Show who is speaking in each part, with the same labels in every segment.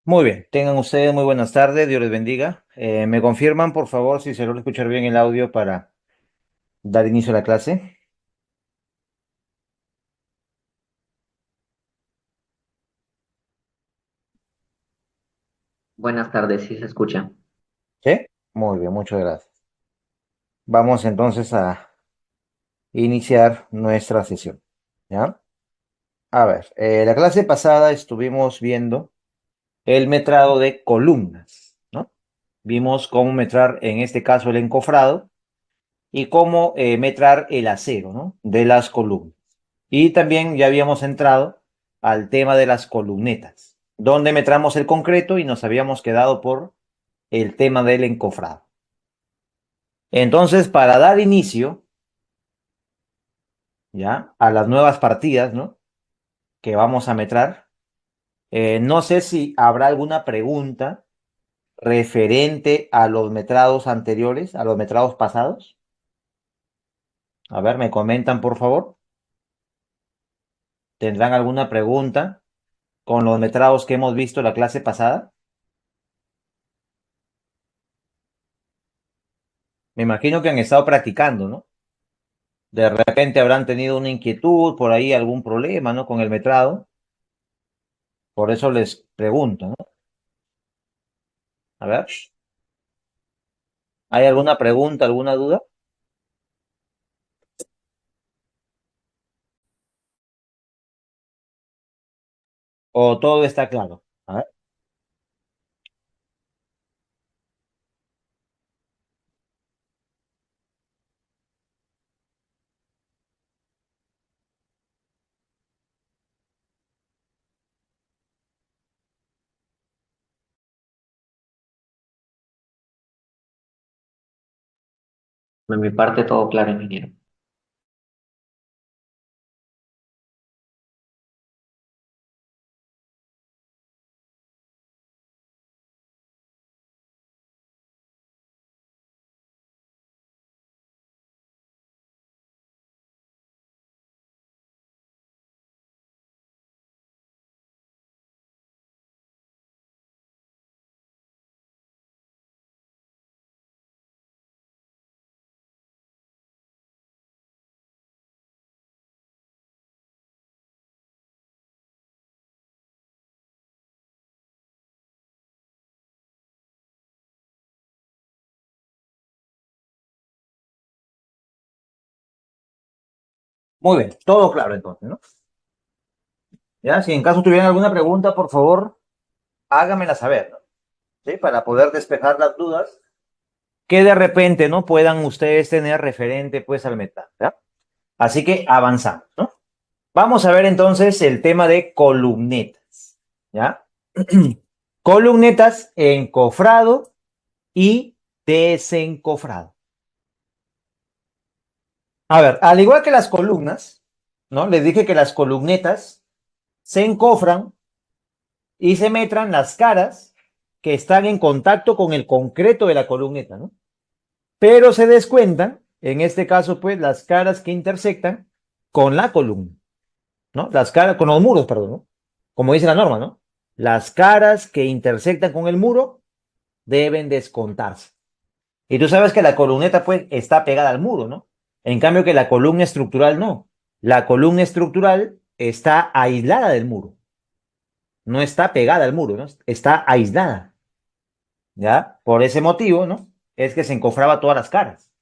Speaker 1: Muy bien, tengan ustedes muy buenas tardes, Dios les bendiga. ¿Me confirman, por favor, si se logra escuchar bien el audio para dar inicio a la clase?
Speaker 2: Buenas tardes, sí se escucha.
Speaker 1: ¿Sí? Muy bien, muchas gracias. Vamos entonces a iniciar nuestra sesión. ¿Ya? A ver, la clase pasada estuvimos viendo el metrado de columnas, ¿no? Vimos cómo metrar, en este caso, el encofrado y cómo metrar el acero, ¿no? De las columnas. Y también ya habíamos entrado al tema de las columnetas, donde metramos el concreto y nos habíamos quedado por el tema del encofrado. Entonces, para dar inicio ya a las nuevas partidas, ¿no? Que vamos a metrar, no sé si habrá alguna pregunta referente a los metrados anteriores, a los metrados pasados. A ver, me comentan, por favor. ¿Tendrán alguna pregunta con los metrados que hemos visto la clase pasada? Me imagino que han estado practicando, ¿no? De repente habrán tenido una inquietud, por ahí algún problema, ¿no? Con el metrado. Por eso les pregunto, ¿no? A ver, ¿hay alguna pregunta, alguna duda? ¿O todo está claro? A ver,
Speaker 2: De mi parte, todo claro, ingeniero.
Speaker 1: muy bien, todo claro entonces, ¿no? Ya, si en caso tuvieran alguna pregunta, por favor, háganmela saber, ¿no? ¿Sí? Para poder despejar las dudas que de repente, ¿no? Puedan ustedes tener referente, pues, al metal, ¿ya? Así que avanzamos, ¿no? Vamos a ver entonces el tema de columnetas, ¿ya? Columnetas encofrado y desencofrado. A ver, al igual que las columnas, ¿no? Les dije que las columnetas se encofran y se metran las caras que están en contacto con el concreto de la columneta, ¿no? Pero se descuentan, en este caso, pues, las caras que intersectan con la columna, ¿no? Las caras, con los muros, perdón, ¿no? Como dice la norma, ¿no? Las caras que intersectan con el muro deben descontarse. Y tú sabes que la columneta, pues, está pegada al muro, ¿no? En cambio que la columna estructural no. La columna estructural está aislada del muro. No está pegada al muro, ¿no? Está aislada. ¿Ya? Por ese motivo, ¿no? Es que se encofraba todas las caras.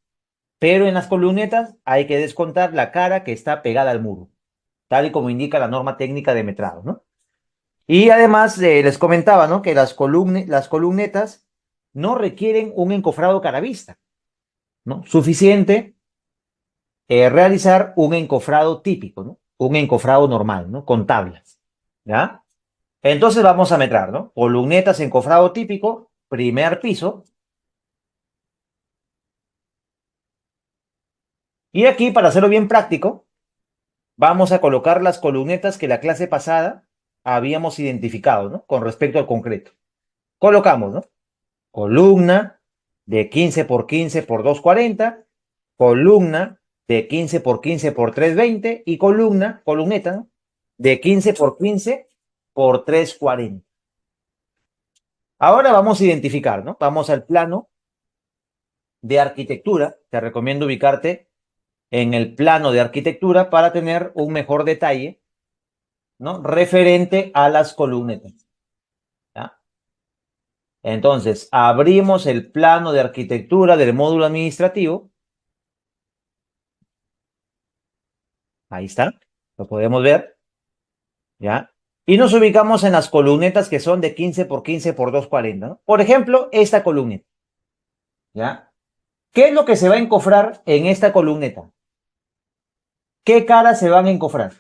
Speaker 1: Pero en las columnetas hay que descontar la cara que está pegada al muro, tal y como indica la norma técnica de metrado, ¿no? Y además les comentaba, ¿no? Que las columnetas no requieren un encofrado caravista, ¿no? Suficiente realizar un encofrado típico, ¿no? Un encofrado normal, ¿no? Con tablas, ¿ya? Entonces vamos a metrar, ¿no? Columnetas encofrado típico, primer piso. Y aquí, para hacerlo bien práctico, vamos a colocar las columnetas que la clase pasada habíamos identificado, ¿no? Con respecto al concreto. Colocamos, ¿no? Columna de 15 por 15 por 240, columna de 15 por 15 por 320 y columneta, ¿no? De 15 por 15 por 340. Ahora vamos a identificar, ¿no? Vamos al plano de arquitectura. Te recomiendo ubicarte en el plano de arquitectura para tener un mejor detalle, ¿no? Referente a las columnetas. ¿Ya? Entonces, abrimos el plano de arquitectura del módulo administrativo. Ahí está, lo podemos ver, ¿ya? Y nos ubicamos en las columnetas que son de 15 por 15 por 240, ¿no? Por ejemplo, esta columneta, ¿ya? ¿Qué es lo que se va a encofrar en esta columneta? ¿Qué caras se van a encofrar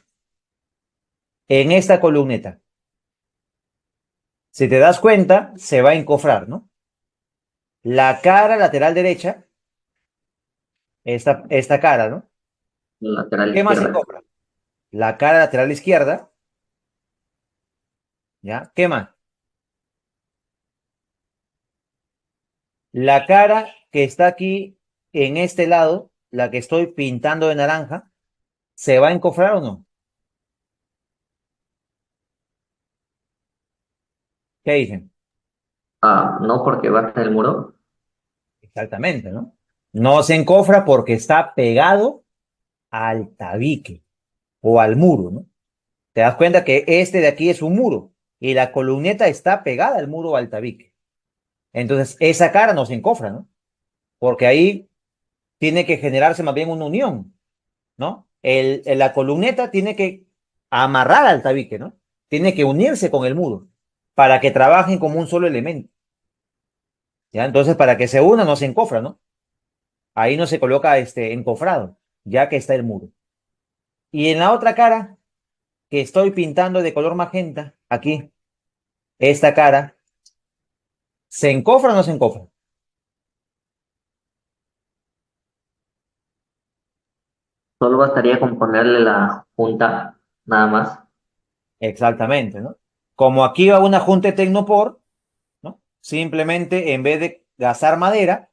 Speaker 1: en esta columneta? Si te das cuenta, se va a encofrar, ¿no? La cara lateral derecha, esta cara, ¿no?
Speaker 2: La lateral
Speaker 1: ¿Qué más se
Speaker 2: izquierda.
Speaker 1: encofra? La cara lateral izquierda, ¿ya? ¿Qué más? La cara que está aquí en este lado, la que estoy pintando de naranja, ¿se va a encofrar o no? ¿Qué dicen?
Speaker 2: Ah, no porque va hasta el muro.
Speaker 1: Exactamente, ¿no? No se encofra porque está pegado al tabique o al muro, ¿no? Te das cuenta que este de aquí es un muro y la columneta está pegada al muro o al tabique. Entonces, esa cara no se encofra, ¿no? Porque ahí tiene que generarse más bien una unión, ¿no? La columneta tiene que amarrar al tabique, ¿no? Tiene que unirse con el muro para que trabajen como un solo elemento, ¿ya? Entonces, para que se una, no se encofra, ¿no? Ahí no se coloca encofrado, ya que está el muro. Y en la otra cara, que estoy pintando de color magenta, aquí, esta cara, ¿se encofra o no se encofra?
Speaker 2: Solo bastaría con ponerle la junta, nada más.
Speaker 1: Exactamente, ¿no? Como aquí va una junta de Tecnopor, ¿no? Simplemente en vez de gastar madera,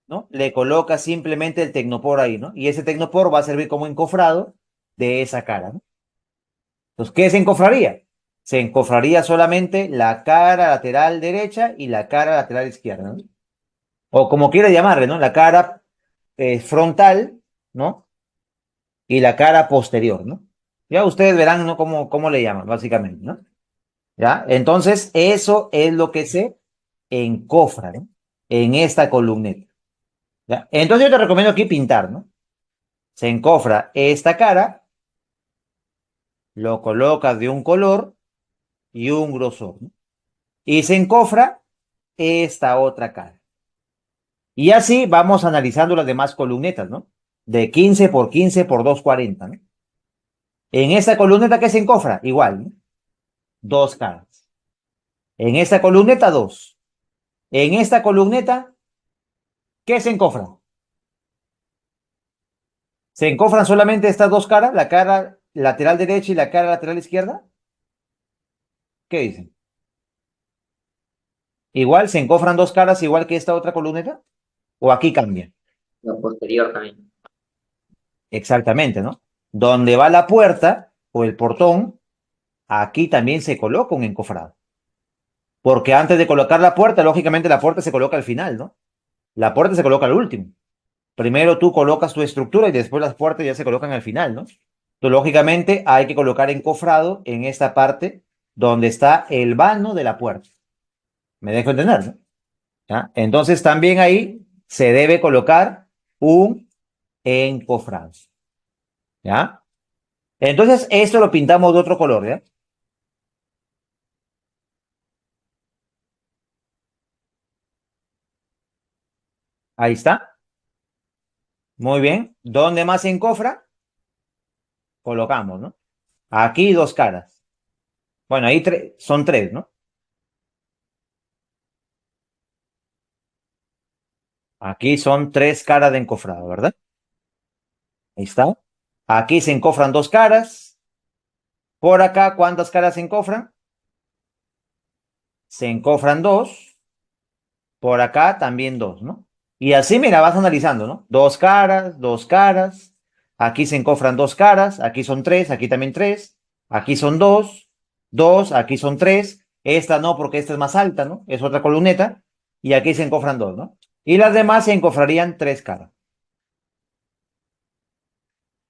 Speaker 1: ¿no? Le coloca simplemente el Tecnopor ahí, ¿no? Y ese Tecnopor va a servir como encofrado de esa cara, ¿no? Entonces, ¿qué se encofraría? Se encofraría solamente la cara lateral derecha y la cara lateral izquierda, ¿no? O como quiera llamarle, ¿no? La cara frontal, ¿no? Y la cara posterior, ¿no? Ya ustedes verán, ¿no? Cómo le llaman, básicamente, ¿no? ¿Ya? Entonces, eso es lo que se encofra, ¿no? En esta columneta, ¿ya? Entonces, yo te recomiendo aquí pintar, ¿no? Se encofra esta cara, lo colocas de un color y un grosor, ¿no? Y se encofra esta otra cara. Y así vamos analizando las demás columnetas, ¿no? De 15 por 15 por 240, ¿no? En esta columneta, ¿qué se encofra? Igual, ¿no? Dos caras. En esta columneta, dos. En esta columneta, ¿qué se encofra? ¿Se encofran solamente estas dos caras, la cara lateral derecha y la cara lateral izquierda? ¿Qué dicen? Igual, ¿se encofran dos caras igual que esta otra columneta? ¿O aquí cambia?
Speaker 2: La posterior también.
Speaker 1: Exactamente, ¿no? Donde va la puerta o el portón, aquí también se coloca un encofrado. Porque antes de colocar la puerta, lógicamente la puerta se coloca al final, ¿no? La puerta se coloca al último. Primero tú colocas tu estructura y después las puertas ya se colocan al final, ¿no? Entonces, lógicamente hay que colocar encofrado en esta parte donde está el vano de la puerta. ¿Me dejo entender, no? ¿Ya? Entonces también ahí se debe colocar un encofrado, ¿ya? Entonces esto lo pintamos de otro color, ¿ya? Ahí está. Muy bien. ¿Dónde más se encofra? Colocamos, ¿no? Aquí dos caras. Bueno, ahí son tres, ¿no? Aquí son tres caras de encofrado, ¿verdad? Ahí está. Aquí se encofran dos caras. Por acá, ¿cuántas caras se encofran? Se encofran dos. Por acá también dos, ¿no? Y así, mira, vas analizando, ¿no? Dos caras, dos caras. Aquí se encofran dos caras. Aquí son tres, aquí también tres. Aquí son dos, dos, aquí son tres. Esta no, porque esta es más alta, ¿no? Es otra columneta. Y aquí se encofran dos, ¿no? Y las demás se encofrarían tres caras.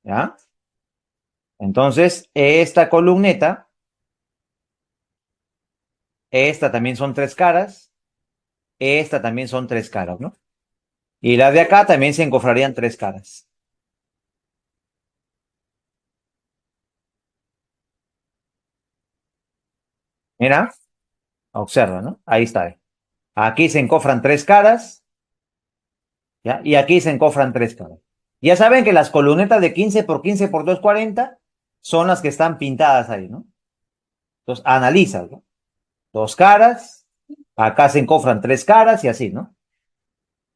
Speaker 1: ¿Ya? Entonces, esta columneta, esta también son tres caras, esta también son tres caras, ¿no? Y las de acá también se encofrarían tres caras. Mira, observa, ¿no? Ahí está. Aquí se encofran tres caras, ¿ya? Y aquí se encofran tres caras. Ya saben que las columnetas de 15 por 15 por 240 son las que están pintadas ahí, ¿no? Entonces, analizas, ¿no? Dos caras, acá se encofran tres caras y así, ¿no?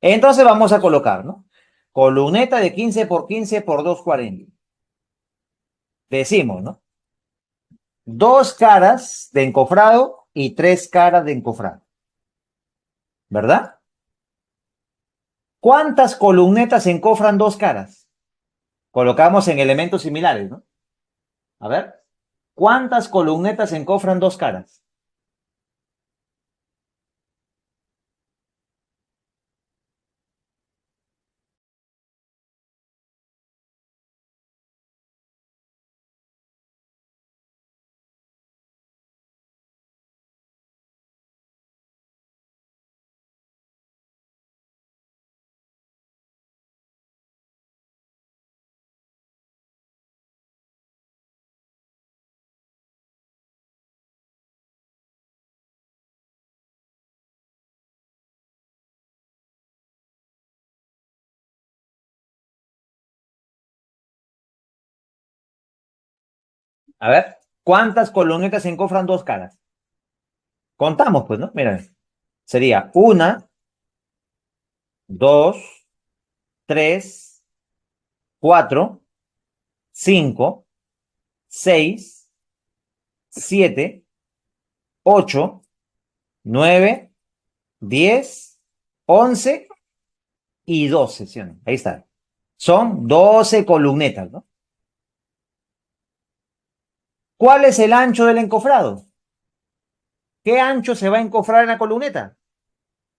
Speaker 1: Entonces vamos a colocar, ¿no? Columneta de 15 por 15 por 240. Decimos, ¿no? Dos caras de encofrado y tres caras de encofrado. ¿Verdad? ¿Cuántas columnetas encofran dos caras? Colocamos en elementos similares, ¿no? A ver. ¿Cuántas columnetas encofran dos caras? A ver. ¿Cuántas columnetas encofran dos caras? Contamos, pues, ¿no? Miren. Sería una, dos, tres, cuatro, cinco, seis, siete, ocho, nueve, 10, 11 y 12, ¿sí o no? Ahí está. Son 12 columnetas, ¿no? ¿Cuál es el ancho del encofrado? ¿Qué ancho se va a encofrar en la columneta?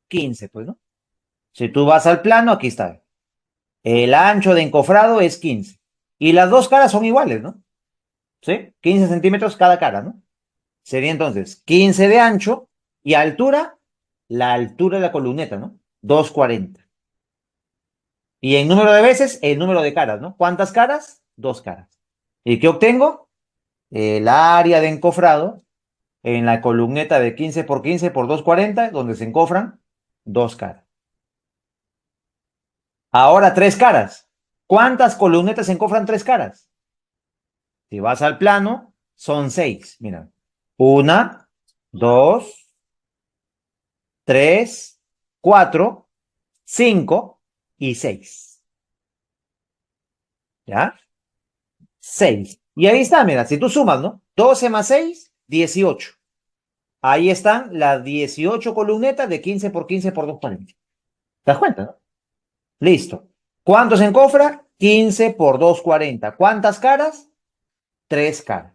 Speaker 1: 15, pues, ¿no? Si tú vas al plano, aquí está. El ancho de encofrado es 15. Y las dos caras son iguales, ¿no? ¿Sí? 15 centímetros cada cara, ¿no? Sería entonces 15 de ancho y altura, la altura de la columneta, ¿no? 240. Y en número de veces, el número de caras, ¿no? ¿Cuántas caras? Dos caras. ¿Y qué obtengo? El área de encofrado en la columneta de 15 por 15 por 240, donde se encofran dos caras. Ahora tres caras. ¿Cuántas columnetas se encofran tres caras? Si vas al plano, son seis. Mira. Una, dos, tres, cuatro, cinco y seis. ¿Ya? Seis. Y ahí está, mira, si tú sumas, ¿no? 12 más 6, 18. Ahí están las 18 columnetas de 15 por 15 por 240. ¿Te das cuenta, no? Listo. ¿Cuántos en cofra? 15 por 240. ¿Cuántas caras? Tres caras.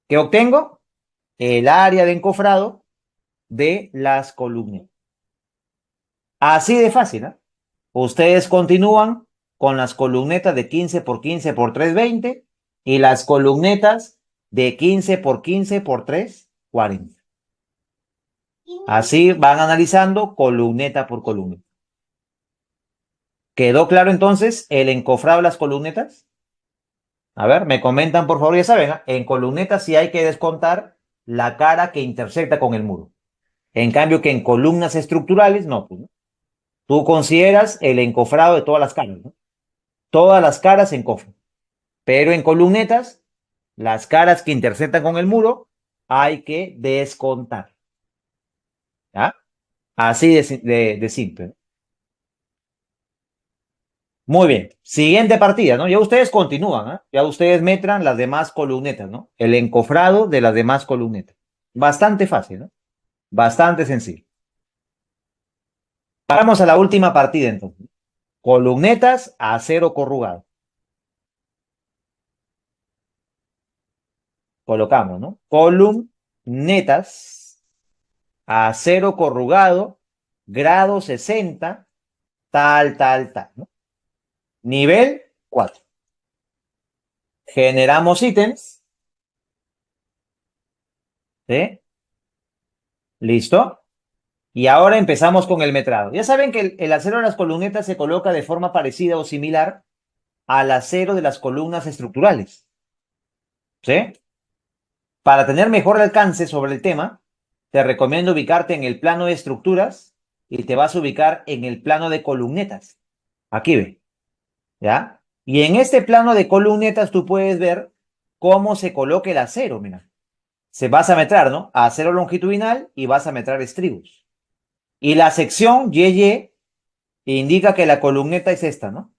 Speaker 1: ¿Qué obtengo? El área de encofrado de las columnas. Así de fácil, ¿no? Ustedes continúan con las columnetas de 15 por 15 por 320 y las columnetas de 15 por 15 por 340. Así van analizando columneta por columna. ¿Quedó claro entonces el encofrado de las columnetas? A ver, me comentan por favor, ya saben, ¿ah? En columnetas sí hay que descontar la cara que intersecta con el muro. En cambio que en columnas estructurales, no, pues, ¿no? Tú consideras el encofrado de todas las caras, ¿no? Todas las caras se encofran. Pero en columnetas, las caras que intersectan con el muro, hay que descontar. ¿Ya? Así de simple. Muy bien. Siguiente partida, ¿no? Ya ustedes continúan, ¿eh? Ya ustedes metran las demás columnetas, ¿no? El encofrado de las demás columnetas. Bastante fácil, ¿no? Bastante sencillo. Vamos a la última partida entonces. Columnetas, acero corrugado. Colocamos, ¿no? Columnetas, acero corrugado, grado 60, tal, ¿no? Nivel 4. Generamos ítems. ¿Sí? ¿Listo? Y ahora empezamos con el metrado. Ya saben que el acero de las columnetas se coloca de forma parecida o similar al acero de las columnas estructurales. ¿Sí? Para tener mejor alcance sobre el tema, te recomiendo ubicarte en el plano de estructuras y te vas a ubicar en el plano de columnetas. Aquí ve, ¿ya? Y en este plano de columnetas tú puedes ver cómo se coloca el acero, mira. Se vas a metrar, ¿no? Acero longitudinal y vas a metrar estribos. Y la sección YY indica que la columneta es esta, ¿no?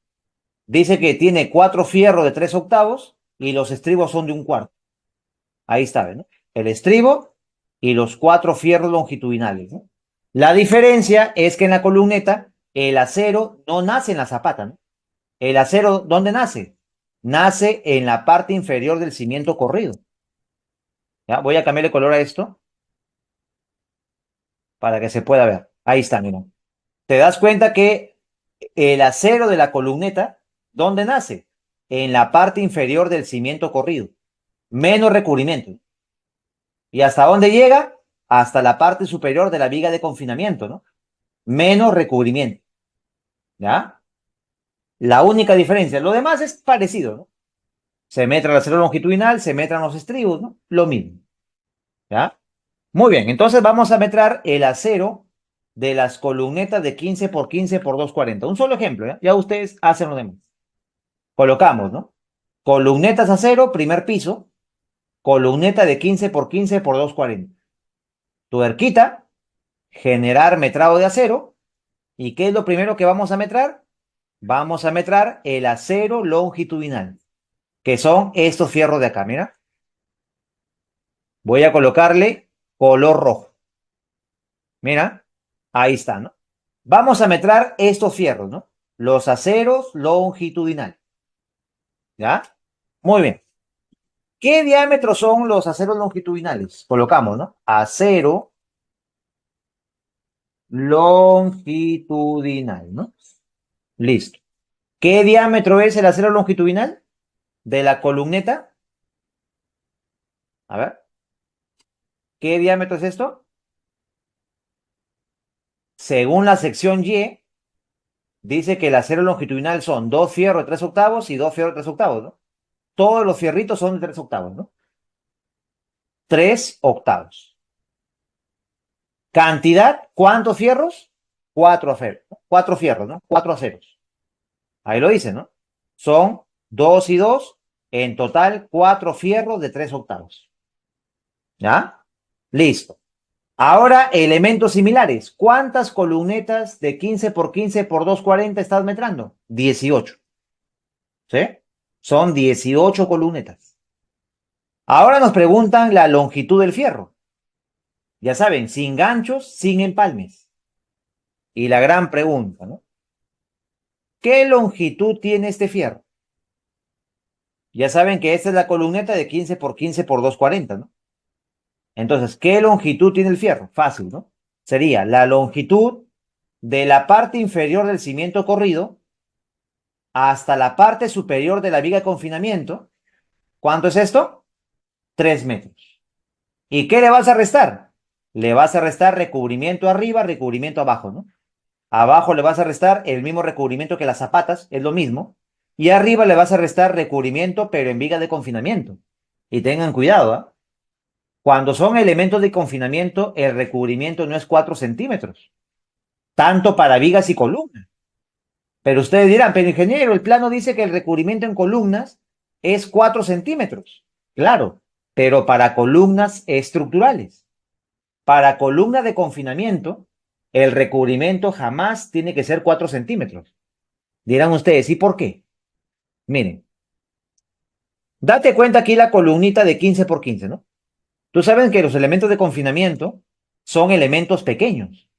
Speaker 1: Dice que tiene 4 fierros de 3 octavos y los estribos son de 1/4. Ahí está, ¿no? El estribo y los 4 fierros longitudinales, ¿no? La diferencia es que en la columneta el acero no nace en la zapata, ¿no? El acero, ¿dónde nace? Nace en la parte inferior del cimiento corrido. ¿Ya? Voy a cambiar el color a esto para que se pueda ver. Ahí está, mira. Te das cuenta que el acero de la columneta, ¿dónde nace? En la parte inferior del cimiento corrido. Menos recubrimiento. ¿Y hasta dónde llega? Hasta la parte superior de la viga de confinamiento, ¿no? Menos recubrimiento. ¿Ya? La única diferencia. Lo demás es parecido, ¿no? Se metra el acero longitudinal, se metran los estribos, ¿no? Lo mismo. ¿Ya? Muy bien, entonces vamos a metrar el acero de las columnetas de 15 por 15 por 240. Un solo ejemplo, ¿ya? Ya ustedes hacen lo demás. Colocamos, ¿no? Columnetas acero, primer piso, columneta de 15 por 15 por 240. Tuerquita, generar metrado de acero. ¿Y qué es lo primero que vamos a metrar? Vamos a metrar el acero longitudinal, que son estos fierros de acá, mira. Voy a colocarle color rojo. Mira, ahí está, ¿no? Vamos a metrar estos fierros, ¿no? Los aceros longitudinales. ¿Ya? Muy bien. ¿Qué diámetro son los aceros longitudinales? Colocamos, ¿no? Acero longitudinal, ¿no? Listo. ¿Qué diámetro es el acero longitudinal de la columneta? A ver. ¿Qué diámetro es esto? Según la sección Y, dice que el acero longitudinal son 2 fierros de 3 octavos y 2 fierros de 3 octavos, ¿no? Todos los fierritos son de 3 octavos, ¿no? 3 octavos. Cantidad, ¿cuántos fierros? 4 aceros, ¿no? 4 fierros, ¿no? 4 aceros. Ahí lo dice, ¿no? Son 2 y 2, en total 4 fierros de 3 octavos. ¿Ya? Listo. Ahora, elementos similares. ¿Cuántas columnetas de 15 por 15 por 240 estás metrando? 18. ¿Sí? Son 18 columnetas. Ahora nos preguntan la longitud del fierro. Ya saben, sin ganchos, sin empalmes. Y la gran pregunta, ¿no? ¿Qué longitud tiene este fierro? Ya saben que esta es la columneta de 15 por 15 por 240, ¿no? Entonces, ¿qué longitud tiene el fierro? Fácil, ¿no? Sería la longitud de la parte inferior del cimiento corrido hasta la parte superior de la viga de confinamiento. ¿Cuánto es esto? 3 metros. ¿Y qué le vas a restar? Le vas a restar recubrimiento arriba, recubrimiento abajo, ¿no? Abajo le vas a restar el mismo recubrimiento que las zapatas, es lo mismo. Y arriba le vas a restar recubrimiento, pero en viga de confinamiento. Y tengan cuidado, ¿eh? Cuando son elementos de confinamiento, el recubrimiento no es 4 centímetros, tanto para vigas y columnas. Pero ustedes dirán, pero ingeniero, el plano dice que el recubrimiento en columnas es 4 centímetros. Claro, pero para columnas estructurales. Para columnas de confinamiento, el recubrimiento jamás tiene que ser 4 centímetros. Dirán ustedes, ¿y por qué? Miren, date cuenta aquí la columnita de 15 por 15, ¿no? Tú sabes que los elementos de confinamiento son elementos pequeños,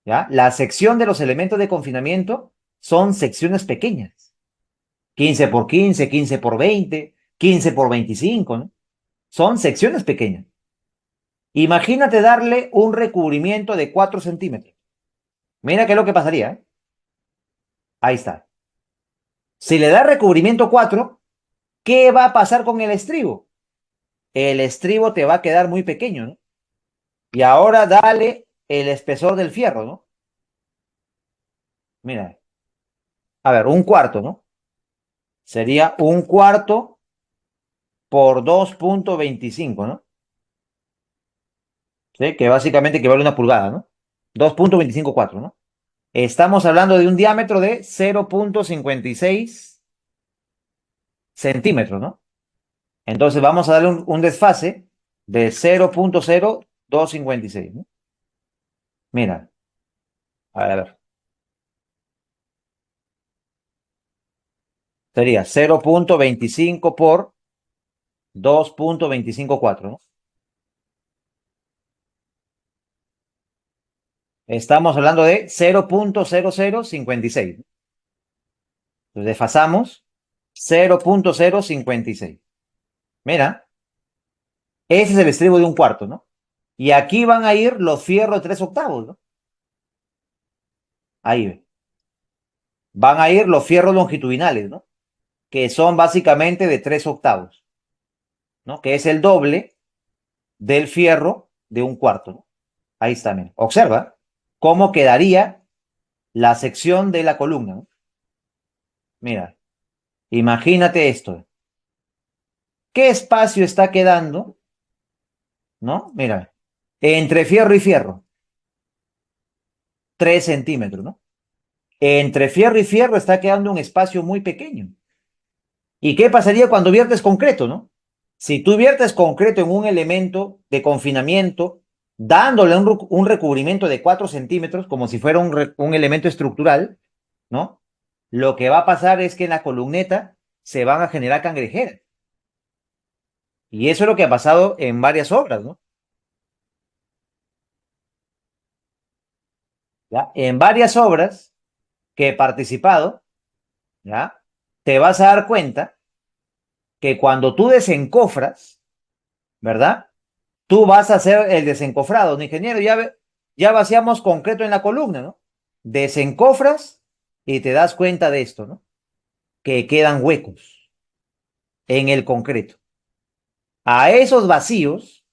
Speaker 1: ¿ya? La sección de los elementos de confinamiento son secciones pequeñas. 15 por 15, 15 por 20, 15 por 25, ¿no? Son secciones pequeñas. Imagínate darle un recubrimiento de 4 centímetros. Mira qué es lo que pasaría, ¿eh? Ahí está. Si le da recubrimiento 4, ¿qué va a pasar con el estribo? El estribo te va a quedar muy pequeño, ¿no? Y ahora dale el espesor del fierro, ¿no? Mira, a ver, un cuarto, ¿no? Sería un cuarto por 2,25, ¿no? ¿Sí? Que básicamente equivale a una pulgada, ¿no? 2,254, ¿no? Estamos hablando de un diámetro de 0,56 centímetros, ¿no? Entonces vamos a darle un desfase de 0,0256, ¿no? Mira, a ver, sería 0,25 por 2,254, ¿no? Estamos hablando de 0,0056, ¿no? Entonces desfasamos 0,056. Mira, ese es el estribo de un cuarto, ¿no? Y aquí van a ir los fierros de 3/8, ¿no? Ahí ve. Van a ir los fierros longitudinales, ¿no? Que son básicamente de 3/8, ¿no? Que es el doble del fierro de un cuarto, ¿no? Ahí está, mira. Observa cómo quedaría la sección de la columna, ¿no? Mira, imagínate esto. ¿Qué espacio está quedando, no? Mira, entre fierro y fierro, 3 centímetros, ¿no? Entre fierro y fierro está quedando un espacio muy pequeño. ¿Y qué pasaría cuando viertes concreto, no? Si tú viertes concreto en un elemento de confinamiento, dándole un recubrimiento de 4 centímetros, como si fuera un elemento estructural, ¿no? Lo que va a pasar es que en la columneta se van a generar cangrejeras. Y eso es lo que ha pasado en varias obras, ¿no? ¿Ya? En varias obras que he participado, ¿ya? Te vas a dar cuenta que cuando tú desencofras, ¿verdad? Tú vas a hacer el desencofrado, ¿no, ingeniero? Ya vaciamos concreto en la columna, ¿no? Desencofras y te das cuenta de esto, ¿no? Que quedan huecos en el concreto. A esos vacíos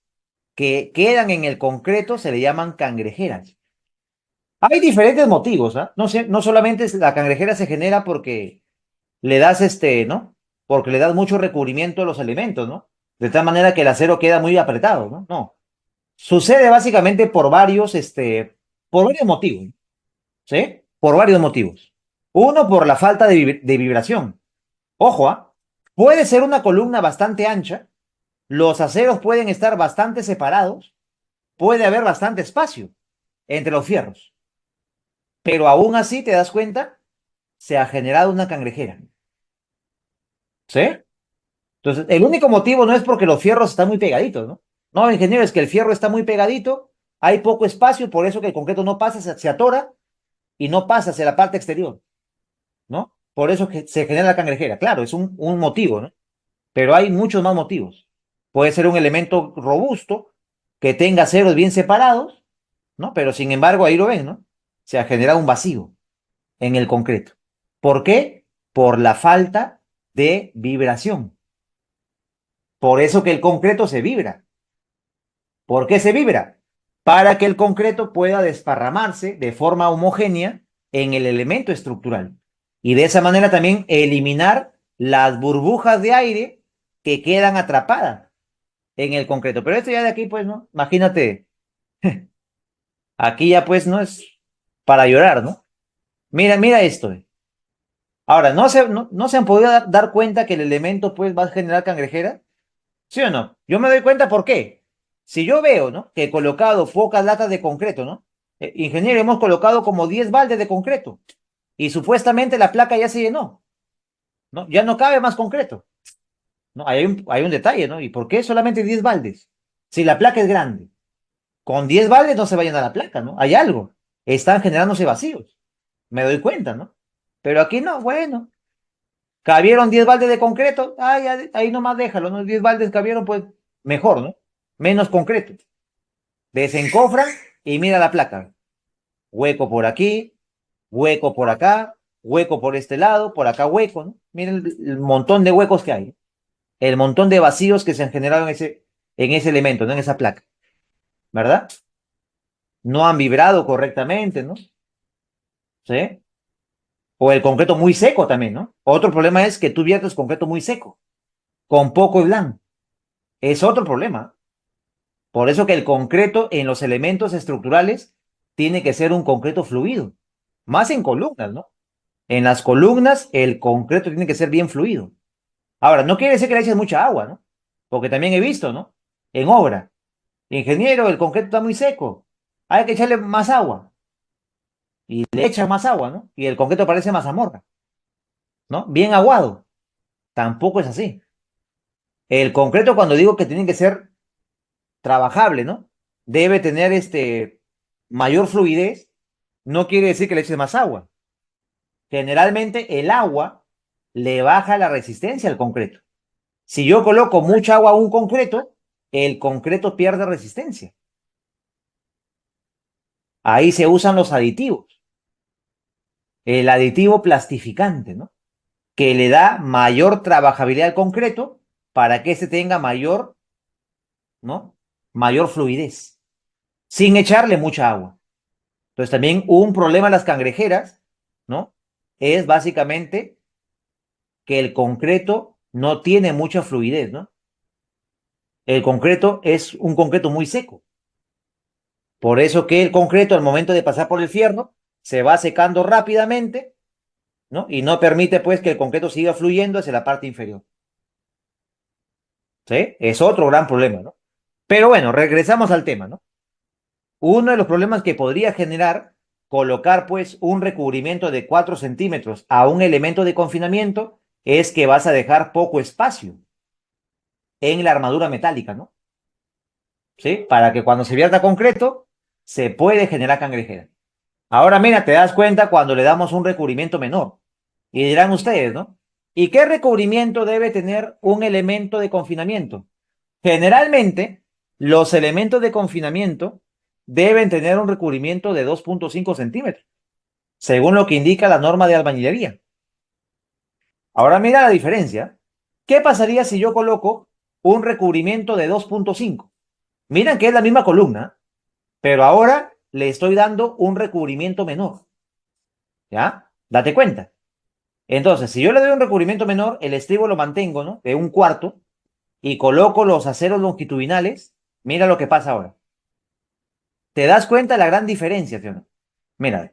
Speaker 1: que quedan en el concreto se le llaman cangrejeras. Hay diferentes motivos, ¿ah? No sé, no solamente la cangrejera se genera porque le das ¿no? Porque le das mucho recubrimiento a los elementos, ¿no? De tal manera que el acero queda muy apretado, ¿no? No. Sucede básicamente por varios motivos, ¿sí? Por varios motivos. Uno, por la falta de vibración. Ojo, ¿ah? Puede ser una columna bastante ancha, los aceros pueden estar bastante separados, puede haber bastante espacio entre los fierros, pero aún así te das cuenta, se ha generado una cangrejera, ¿sí? Entonces, el único motivo no es porque los fierros están muy pegaditos, ¿no? No, ingeniero, es que el fierro está muy pegadito, hay poco espacio, por eso que el concreto no pasa, se atora y no pasa hacia la parte exterior, ¿no? Por eso que se genera la cangrejera. Claro, es un motivo, ¿no? Pero hay muchos más motivos. Puede ser un elemento robusto que tenga ceros bien separados, ¿no? Pero sin embargo, ahí lo ven, ¿no? Se ha generado un vacío en el concreto. ¿Por qué? Por la falta de vibración. Por eso que el concreto se vibra. ¿Por qué se vibra? Para que el concreto pueda desparramarse de forma homogénea en el elemento estructural. Y de esa manera también eliminar las burbujas de aire que quedan atrapadas en el concreto. Pero esto ya de aquí, pues, ¿no? Imagínate, aquí ya pues no es para llorar, ¿no? Mira, mira esto. Ahora, ¿no se han podido dar cuenta que el elemento pues va a generar cangrejera? ¿Sí o no? Yo me doy cuenta por qué. Si yo veo, ¿no? Que he colocado pocas latas de concreto, ¿no? Ingeniero, hemos colocado como 10 baldes de concreto y supuestamente la placa ya se llenó, ¿no? Ya no cabe más concreto, ¿no? Hay un detalle, ¿no? ¿Y por qué solamente 10 baldes? Si la placa es grande, con 10 baldes no se va a llenar la placa, ¿no? Hay algo. Están generándose vacíos. Me doy cuenta, ¿no? Pero aquí no, bueno. Cabieron 10 baldes de concreto, ahí nomás déjalo, ¿no? 10 baldes cabieron, pues mejor, ¿no? Menos concreto. Desencofran y mira la placa. Hueco por aquí, hueco por acá, hueco por este lado, por acá hueco, ¿no? Miren el montón de huecos que hay, el montón de vacíos que se han generado en ese elemento, ¿no? En esa placa, ¿verdad? No han vibrado correctamente, ¿no? ¿Sí? O el concreto muy seco también, ¿no? Otro problema es que tú viertes concreto muy seco, con poco blanco. Es otro problema. Por eso que el concreto en los elementos estructurales tiene que ser un concreto fluido, más en columnas, ¿no? En las columnas el concreto tiene que ser bien fluido. Ahora, no quiere decir que le eches mucha agua, ¿no? Porque también he visto, ¿no? En obra, ingeniero, el concreto está muy seco, hay que echarle más agua. Y le echan más agua, ¿no? Y el concreto parece mazamorra, ¿no? Bien aguado. Tampoco es así. El concreto, cuando digo que tiene que ser trabajable, ¿no? Debe tener mayor fluidez, no quiere decir que le eches más agua. Generalmente el agua le baja la resistencia al concreto. Si yo coloco mucha agua a un concreto, el concreto pierde resistencia. Ahí se usan los aditivos. El aditivo plastificante, ¿no? Que le da mayor trabajabilidad al concreto para que éste tenga mayor, ¿no? Mayor fluidez, sin echarle mucha agua. Entonces también un problema de las cangrejeras, ¿no? Es básicamente que el concreto no tiene mucha fluidez, ¿no? El concreto es un concreto muy seco. Por eso que el concreto al momento de pasar por el fierro se va secando rápidamente, ¿no? Y no permite pues que el concreto siga fluyendo hacia la parte inferior. ¿Sí? Es otro gran problema, ¿no? Pero bueno, regresamos al tema, ¿no? Uno de los problemas que podría generar colocar pues un recubrimiento de 4 centímetros a un elemento de confinamiento es que vas a dejar poco espacio en la armadura metálica, ¿no? ¿Sí? Para que cuando se vierta concreto se puede generar cangrejera. Ahora mira, te das cuenta cuando le damos un recubrimiento menor. Y dirán ustedes, ¿no? ¿Y qué recubrimiento debe tener un elemento de confinamiento? Generalmente, los elementos de confinamiento deben tener un recubrimiento de 2,5 centímetros, según lo que indica la norma de albañilería. Ahora mira la diferencia. ¿Qué pasaría si yo coloco un recubrimiento de 2,5? Miren que es la misma columna, pero ahora le estoy dando un recubrimiento menor. ¿Ya? Date cuenta. Entonces, si yo le doy un recubrimiento menor, el estribo lo mantengo, ¿no? De 1/4 y coloco los aceros longitudinales, mira lo que pasa ahora. ¿Te das cuenta de la gran diferencia, ¿sí o no? Mira,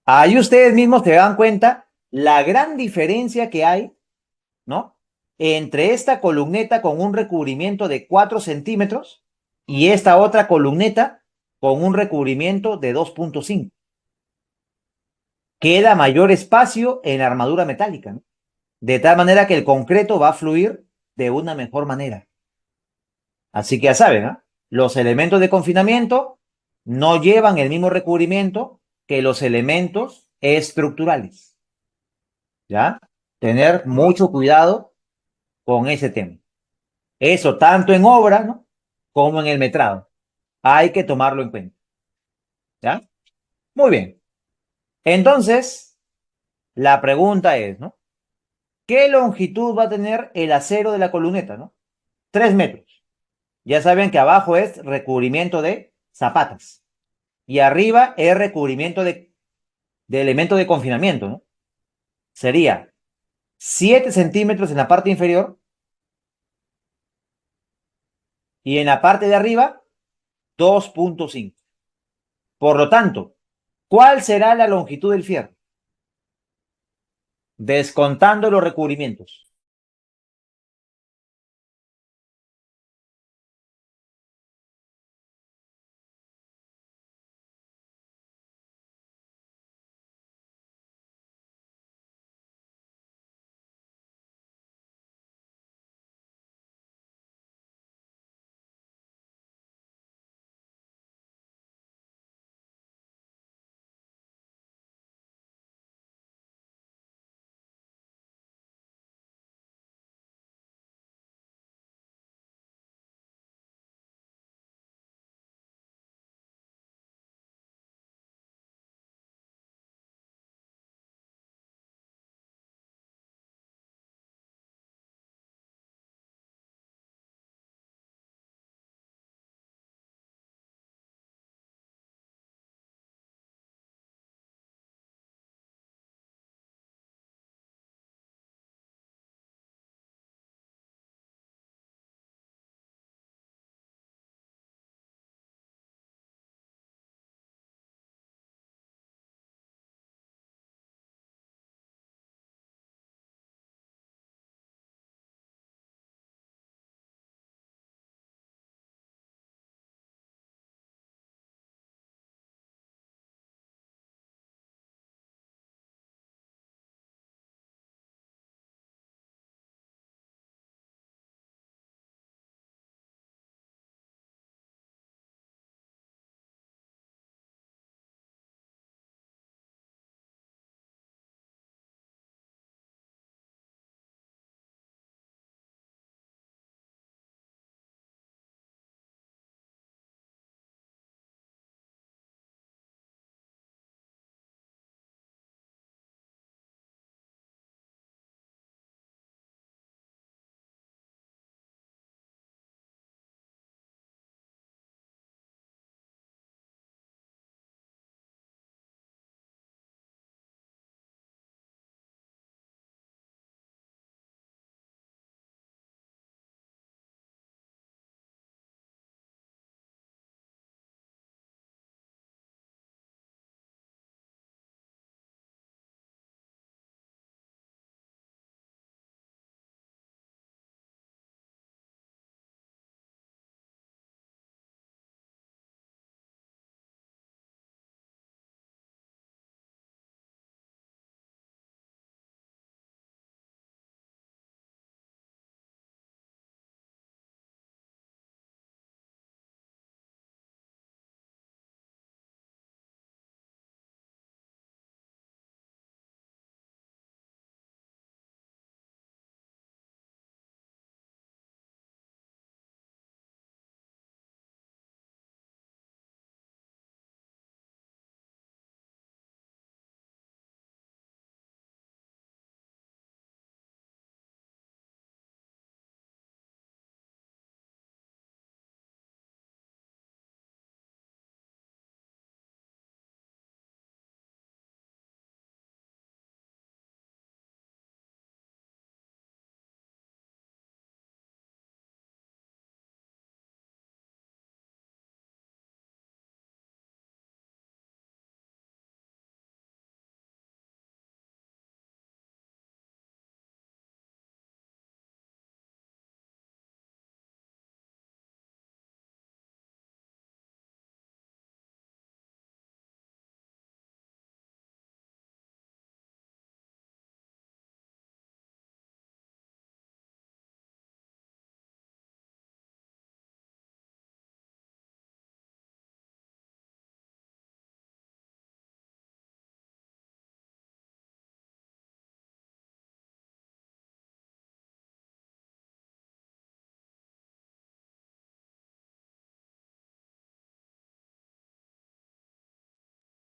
Speaker 1: ahí ustedes mismos te dan cuenta la gran diferencia que hay, ¿no? Entre esta columneta con un recubrimiento de 4 centímetros y esta otra columneta con un recubrimiento de 2,5. Queda mayor espacio en la armadura metálica, ¿no? De tal manera que el concreto va a fluir de una mejor manera. Así que ya saben, ¿eh? Los elementos de confinamiento no llevan el mismo recubrimiento que los elementos estructurales. ¿Ya? Tener mucho cuidado con ese tema. Eso tanto en obra, ¿no? Como en el metrado. Hay que tomarlo en cuenta. ¿Ya? Muy bien. Entonces, la pregunta es, ¿no? ¿Qué longitud va a tener el acero de la columneta, ¿no? 3 metros. Ya saben que abajo es recubrimiento de zapatas y arriba es recubrimiento de elemento de confinamiento, ¿no? Sería 7 centímetros en la parte inferior y en la parte de arriba 2,5. Por lo tanto, ¿cuál será la longitud del fierro? Descontando los recubrimientos.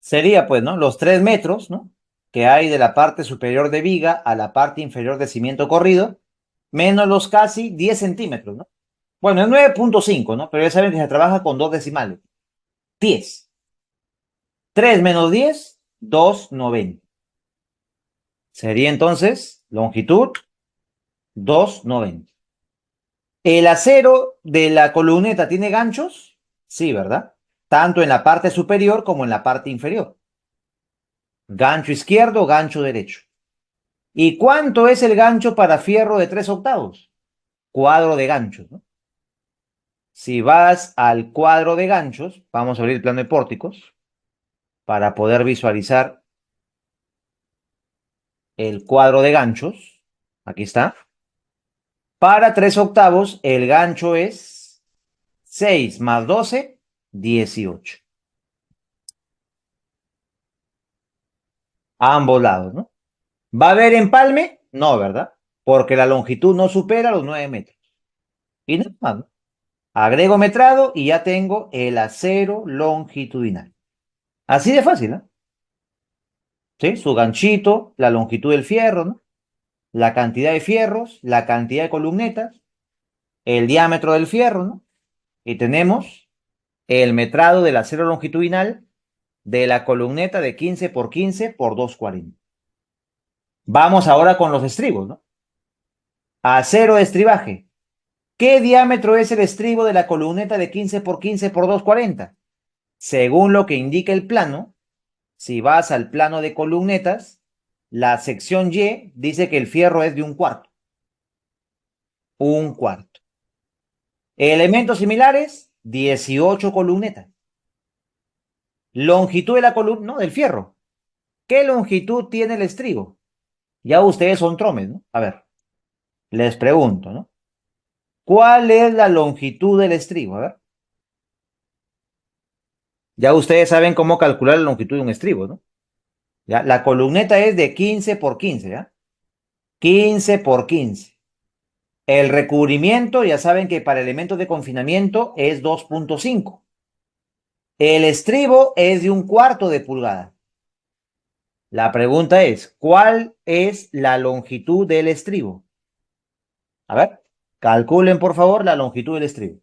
Speaker 1: Sería, pues, ¿no? Los 3 metros, ¿no? Que hay de la parte superior de viga a la parte inferior de cimiento corrido, menos los casi 10 centímetros, ¿no? Bueno, es 9,5, ¿no? Pero ya saben que se trabaja con dos decimales. 10. 3 menos 10, 2,90. Sería entonces longitud 2,90. ¿El acero de la columneta tiene ganchos? Sí, ¿verdad? Tanto en la parte superior como en la parte inferior. Gancho izquierdo, gancho derecho. ¿Y cuánto es el gancho para fierro de 3/8? Cuadro de ganchos, ¿no? Si vas al cuadro de ganchos, vamos a abrir el plano de pórticos para poder visualizar el cuadro de ganchos. Aquí está. Para 3/8, el gancho es 6 más 12, 18. A ambos lados, ¿no? ¿Va a haber empalme? No, ¿verdad? Porque la longitud no supera los 9 metros. Y nada más, ¿no? Agrego metrado y ya tengo el acero longitudinal. Así de fácil, ¿no? ¿Sí? Su ganchito, la longitud del fierro, ¿no? La cantidad de fierros, la cantidad de columnetas, el diámetro del fierro, ¿no? Y tenemos el metrado del acero longitudinal de la columneta de 15 por 15 por 2,40. Vamos ahora con los estribos, ¿no? Acero de estribaje. ¿Qué diámetro es el estribo de la columneta de 15 por 15 por 2,40? Según lo que indica el plano, si vas al plano de columnetas, la sección Y dice que el fierro es de 1/4. 1/4. Elementos similares, 18 columnetas. Longitud de la columna, no, del fierro. ¿Qué longitud tiene el estribo? Ya ustedes son tromes, ¿no? A ver, les pregunto, ¿no? ¿Cuál es la longitud del estribo? A ver. Ya ustedes saben cómo calcular la longitud de un estribo, ¿no? Ya, la columneta es de 15 por 15, ¿ya? 15 por 15. El recubrimiento, ya saben que para elementos de confinamiento es 2,5. El estribo es de 1/4 de pulgada. La pregunta es, ¿cuál es la longitud del estribo? A ver, calculen por favor la longitud del estribo.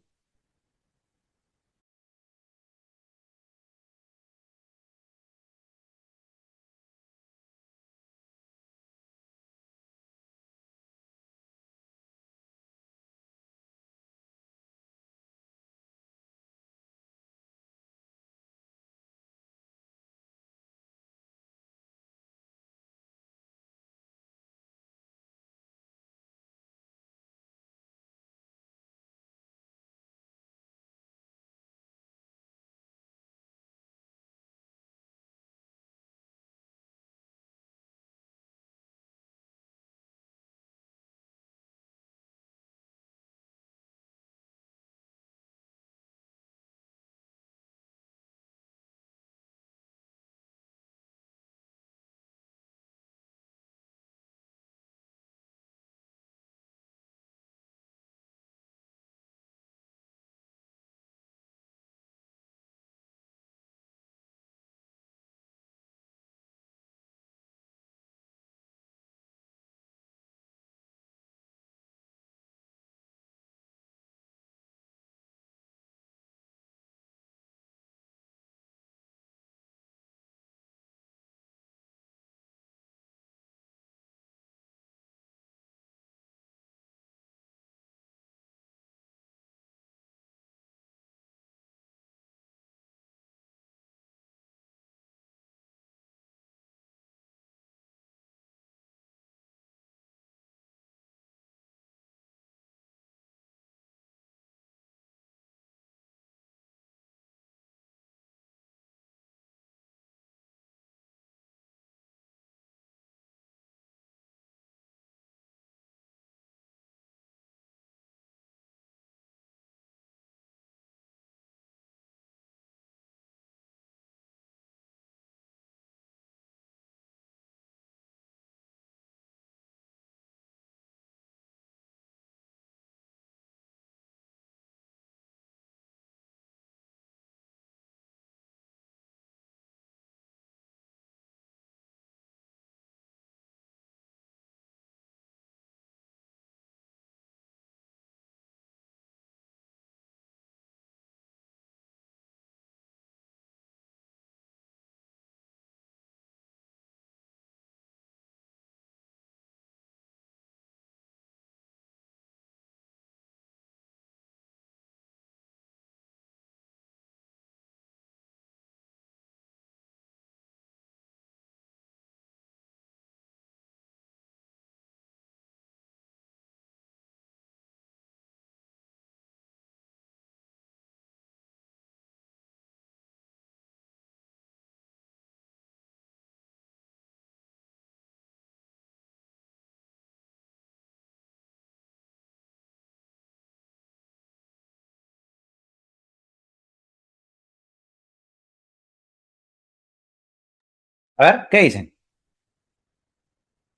Speaker 1: A ver, ¿qué dicen?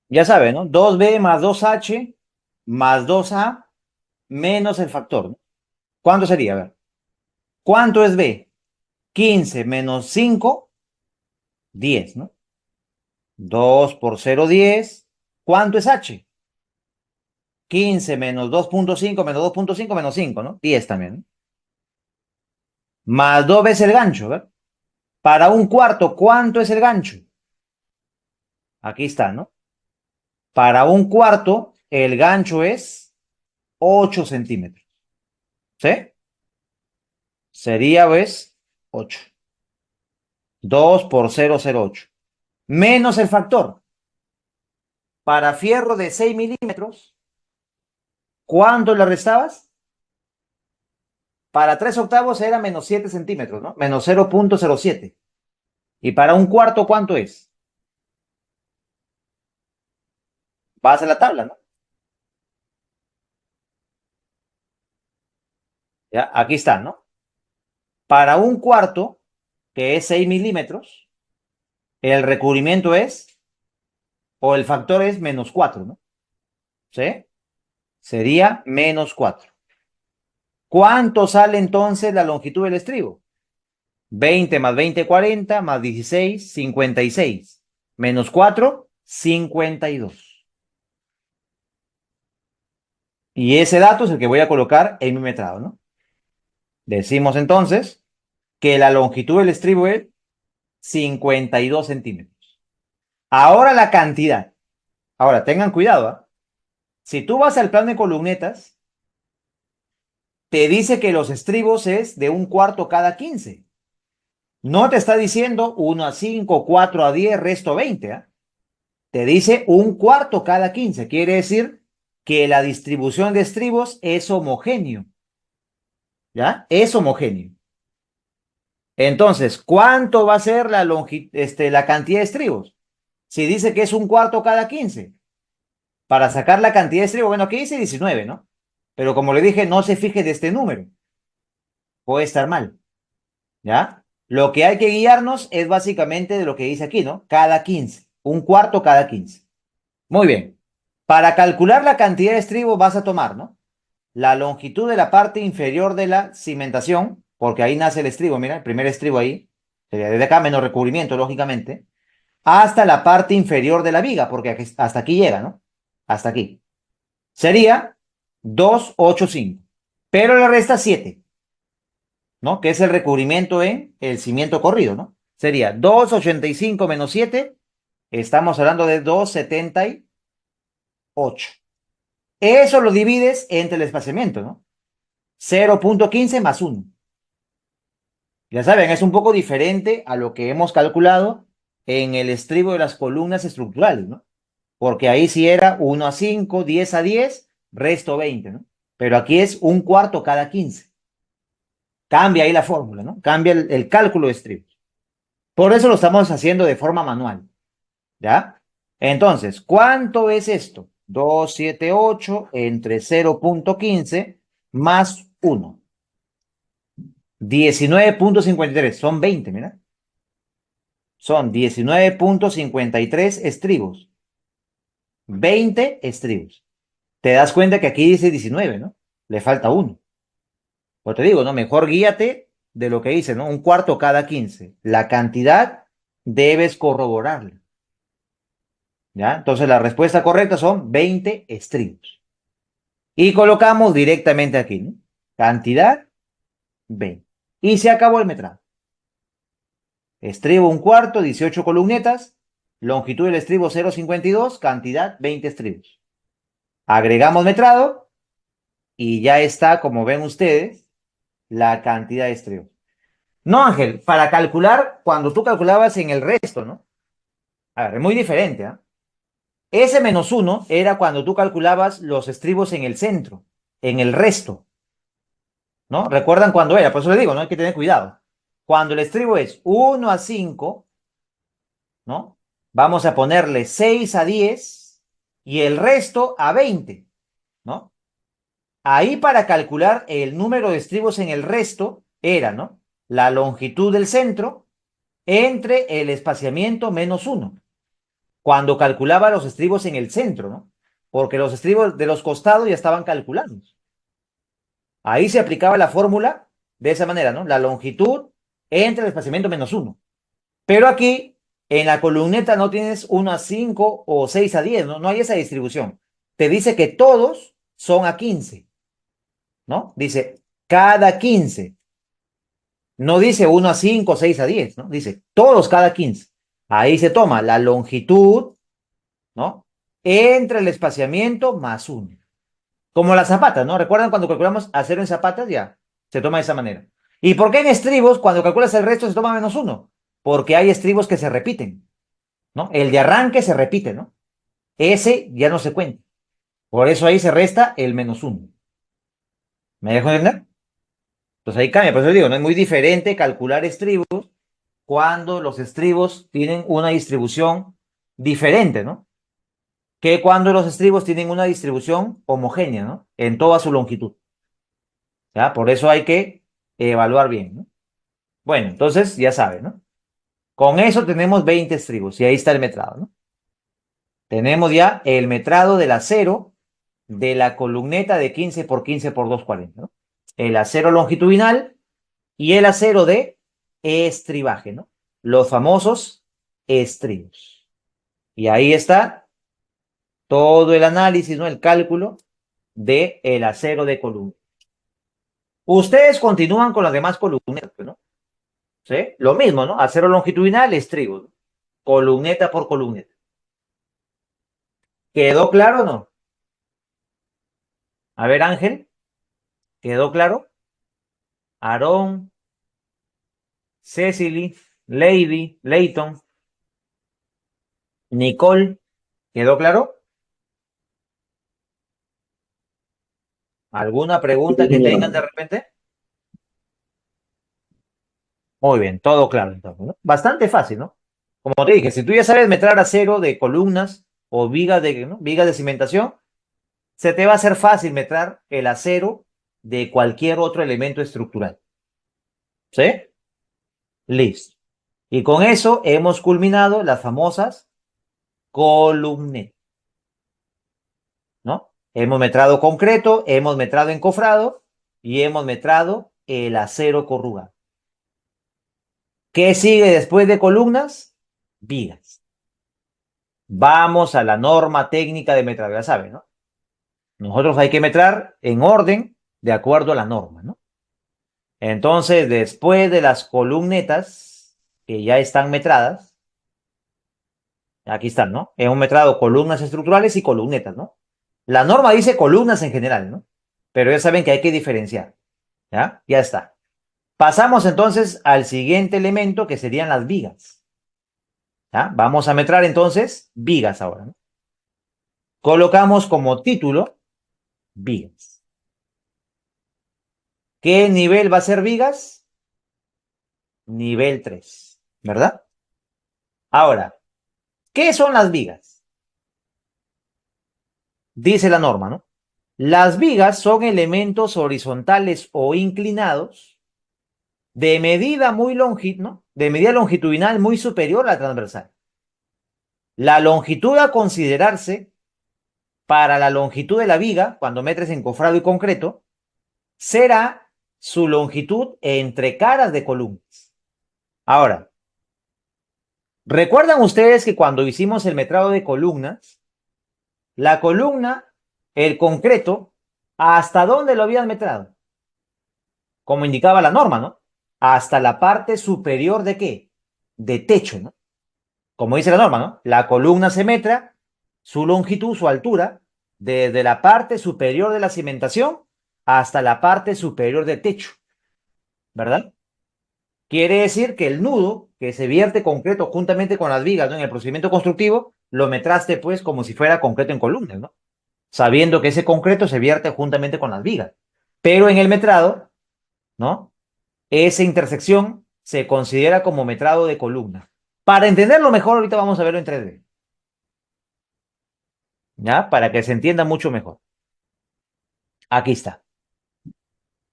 Speaker 1: Ya saben, ¿no? 2b más 2h más 2a menos el factor, ¿no? ¿Cuánto sería? A ver. ¿Cuánto es b? 15 menos 5, 10, ¿no? 2 por 0, 10. ¿Cuánto es h? 15 menos 2,5 menos 2,5 menos 5, ¿no? 10 también, ¿no? Más 2 veces el gancho, ¿ver? Para un cuarto, ¿cuánto es el gancho? Aquí está, ¿no? Para un cuarto, el gancho es 8 centímetros. ¿Sí? Sería, pues, 8. 2 por 0,08. Menos el factor. Para fierro de 6 milímetros, ¿cuánto le restabas? Para 3 octavos era menos 7 centímetros, ¿no? Menos 0,07. Y para un cuarto, ¿cuánto es? Vas a la tabla, ¿no? Ya, aquí está, ¿no? Para un cuarto, que es 6 milímetros, el recubrimiento es, o el factor es menos 4, ¿no? ¿Sí? Sería menos 4. ¿Cuánto sale entonces la longitud del estribo? 20 más 20, 40, más 16, 56. Menos 4, 52. Y ese dato es el que voy a colocar en mi metrado, ¿no? Decimos entonces que la longitud del estribo es 52 centímetros. Ahora la cantidad. Ahora, tengan cuidado, ¿ah? Si tú vas al plan de columnetas, te dice que los estribos es de un cuarto cada 15. No te está diciendo 1 a 5, 4 a 10, resto 20, ¿ah? Te dice un cuarto cada 15. Quiere decir que la distribución de estribos es homogéneo. ¿Ya? Es homogéneo. Entonces, ¿cuánto va a ser la cantidad de estribos? Si dice que es un cuarto cada 15. Para sacar la cantidad de estribos, bueno, aquí dice 19, ¿no? Pero como le dije, no se fije de este número. Puede estar mal. ¿Ya? Lo que hay que guiarnos es básicamente de lo que dice aquí, ¿no? Cada 15. Un cuarto cada 15. Muy bien. Para calcular la cantidad de estribos vas a tomar, ¿no? La longitud de la parte inferior de la cimentación, porque ahí nace el estribo, mira, el primer estribo ahí, sería desde acá menos recubrimiento, lógicamente, hasta la parte inferior de la viga, porque hasta aquí llega, ¿no? Hasta aquí. Sería 285. Pero le resta 7, ¿no? Que es el recubrimiento en el cimiento corrido, ¿no? Sería 285 menos 7, estamos hablando de 278. Eso lo divides entre el espaciamiento, ¿no? 0,15 más 1. Ya saben, es un poco diferente a lo que hemos calculado en el estribo de las columnas estructurales, ¿no? Porque ahí sí era 1 a 5, 10 a 10, resto 20, ¿no? Pero aquí es un cuarto cada 15. Cambia ahí la fórmula, ¿no? Cambia el cálculo de estribos. Por eso lo estamos haciendo de forma manual, ¿ya? Entonces, ¿cuánto es esto? 278 entre 0,15 más 1. 19,53. Son 20, mira. Son 19,53 estribos. 20 estribos. Te das cuenta que aquí dice 19, ¿no? Le falta uno. Pues te digo, ¿no? Mejor guíate de lo que dice, ¿no? Un cuarto cada 15. La cantidad debes corroborarla. ¿Ya? Entonces la respuesta correcta son 20 estribos. Y colocamos directamente aquí, ¿no? Cantidad 20. Y se acabó el metrado. Estribo un cuarto, 18 columnetas. Longitud del estribo 0,52, cantidad 20 estribos. Agregamos metrado y ya está, como ven ustedes, la cantidad de estribos. No, Ángel, para calcular, cuando tú calculabas en el resto, ¿no? A ver, es muy diferente, ¿ah? Ese menos uno era cuando tú calculabas los estribos en el centro, en el resto, ¿no? ¿Recuerdan cuándo era? Por eso les digo, ¿no? Hay que tener cuidado. Cuando el estribo es 1 a 5, ¿no? Vamos a ponerle 6 a 10 y el resto a 20, ¿no? Ahí para calcular el número de estribos en el resto era, ¿no? La longitud del centro entre el espaciamiento -1, cuando calculaba los estribos en el centro, ¿no? Porque los estribos de los costados ya estaban calculados. Ahí se aplicaba la fórmula de esa manera, ¿no? La longitud entre el espaciamiento -1. Pero aquí, en la columneta no tienes 1 a 5 o 6 a 10, ¿no? No hay esa distribución. Te dice que todos son a 15, ¿no? Dice cada 15. No dice 1 a 5, 6 a 10, ¿no? Dice todos cada 15. Ahí se toma la longitud, ¿no? Entre el espaciamiento +1. Como las zapatas, ¿no? ¿Recuerdan cuando calculamos a 0 en zapatas? Ya, se toma de esa manera. ¿Y por qué en estribos, cuando calculas el resto, se toma -1? Porque hay estribos que se repiten, ¿no? El de arranque se repite, ¿no? Ese ya no se cuenta. Por eso ahí se resta el -1. ¿Me dejo entender? Entonces ahí cambia. Por eso digo, no es muy diferente calcular estribos cuando los estribos tienen una distribución diferente, ¿no? Que cuando los estribos tienen una distribución homogénea, ¿no? En toda su longitud. ¿Ya? Por eso hay que evaluar bien, ¿no? Bueno, entonces ya saben, ¿no? Con eso tenemos 20 estribos y ahí está el metrado, ¿no? Tenemos ya el metrado del acero de la columneta de 15 por 15 por 240, ¿no? El acero longitudinal y el acero de estribaje, ¿no? Los famosos estribos. Y ahí está todo el análisis, ¿no? El cálculo del acero de columna. Ustedes continúan con las demás columnetas, ¿no? ¿Sí? Lo mismo, ¿no? Acero longitudinal, estribo, ¿no? Columneta por columneta. ¿Quedó claro o no? A ver, Ángel, ¿quedó claro? Aarón, Cecily, Lady, Leighton, Nicole, ¿quedó claro? ¿Alguna pregunta que tengan de repente? Muy bien, todo claro entonces, ¿no? Bastante fácil, ¿no? Como te dije, si tú ya sabes metrar acero de columnas o vigas de, ¿no? Vigas de cimentación, se te va a hacer fácil metrar el acero de cualquier otro elemento estructural. ¿Sí? Listo. Y con eso hemos culminado las famosas columnetas, ¿no? Hemos metrado concreto, hemos metrado encofrado y hemos metrado el acero corrugado. ¿Qué sigue después de columnas? Vigas. Vamos a la norma técnica de metrado, ya saben, ¿no? Nosotros hay que metrar en orden de acuerdo a la norma, ¿no? Entonces, después de las columnetas que ya están metradas, aquí están, ¿no? Hemos metrado columnas estructurales y columnetas, ¿no? La norma dice columnas en general, ¿no? Pero ya saben que hay que diferenciar, ¿ya? Ya está. Pasamos entonces al siguiente elemento que serían las vigas, ¿ya? Vamos a metrar entonces vigas ahora, ¿no? Colocamos como título vigas. ¿Qué nivel va a ser vigas? Nivel 3, ¿verdad? Ahora, ¿qué son las vigas? Dice la norma, ¿no? Las vigas son elementos horizontales o inclinados de medida ¿no? De medida longitudinal muy superior a la transversal. La longitud a considerarse para la longitud de la viga, cuando metres encofrado y concreto, será su longitud entre caras de columnas. Ahora, ¿recuerdan ustedes que cuando hicimos el metrado de columnas, la columna, el concreto, ¿hasta dónde lo habían metrado? Como indicaba la norma, ¿no? Hasta la parte superior de ¿qué? De techo, ¿no? Como dice la norma, ¿no? La columna se metra, su longitud, su altura, desde la parte superior de la cimentación hasta la parte superior del techo, ¿verdad? Quiere decir que el nudo que se vierte concreto juntamente con las vigas, ¿no? En el procedimiento constructivo, lo metraste pues como si fuera concreto en columnas, ¿no? Sabiendo que ese concreto se vierte juntamente con las vigas. Pero en el metrado, ¿no? Esa intersección se considera como metrado de columna. Para entenderlo mejor, ahorita vamos a verlo en 3D, ¿ya? Para que se entienda mucho mejor. Aquí está.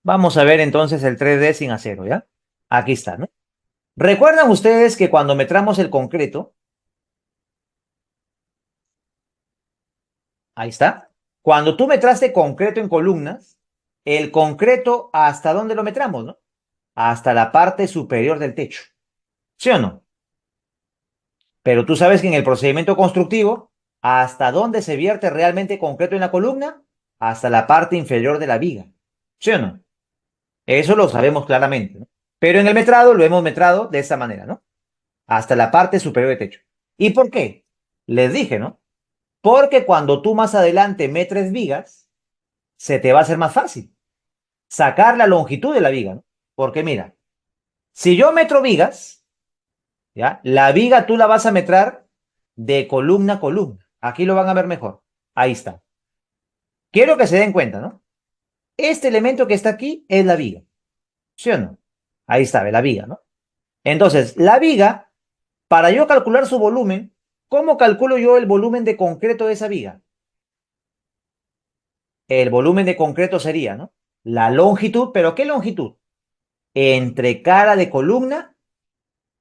Speaker 1: Vamos a ver entonces el 3D sin acero, ¿ya? Aquí está, ¿no? ¿Recuerdan ustedes que cuando metramos el concreto, ahí está, cuando tú metraste concreto en columnas, el concreto, ¿hasta dónde lo metramos, no? Hasta la parte superior del techo, ¿sí o no? Pero tú sabes que en el procedimiento constructivo, ¿hasta dónde se vierte realmente concreto en la columna? Hasta la parte inferior de la viga, ¿sí o no? Eso lo sabemos claramente, ¿no? Pero en el metrado lo hemos metrado de esta manera, ¿no? Hasta la parte superior del techo. ¿Y por qué? Les dije, ¿no? Porque cuando tú más adelante metres vigas, se te va a hacer más fácil sacar la longitud de la viga, ¿no? Porque mira, si yo metro vigas, ¿ya? La viga tú la vas a metrar de columna a columna. Aquí lo van a ver mejor. Ahí está. Quiero que se den cuenta, ¿no? Este elemento que está aquí es la viga, ¿sí o no? Ahí está, ve la viga, ¿no? Entonces, la viga, para yo calcular su volumen, ¿cómo calculo yo el volumen de concreto de esa viga? El volumen de concreto sería, ¿no? La longitud, pero ¿qué longitud? Entre cara de columna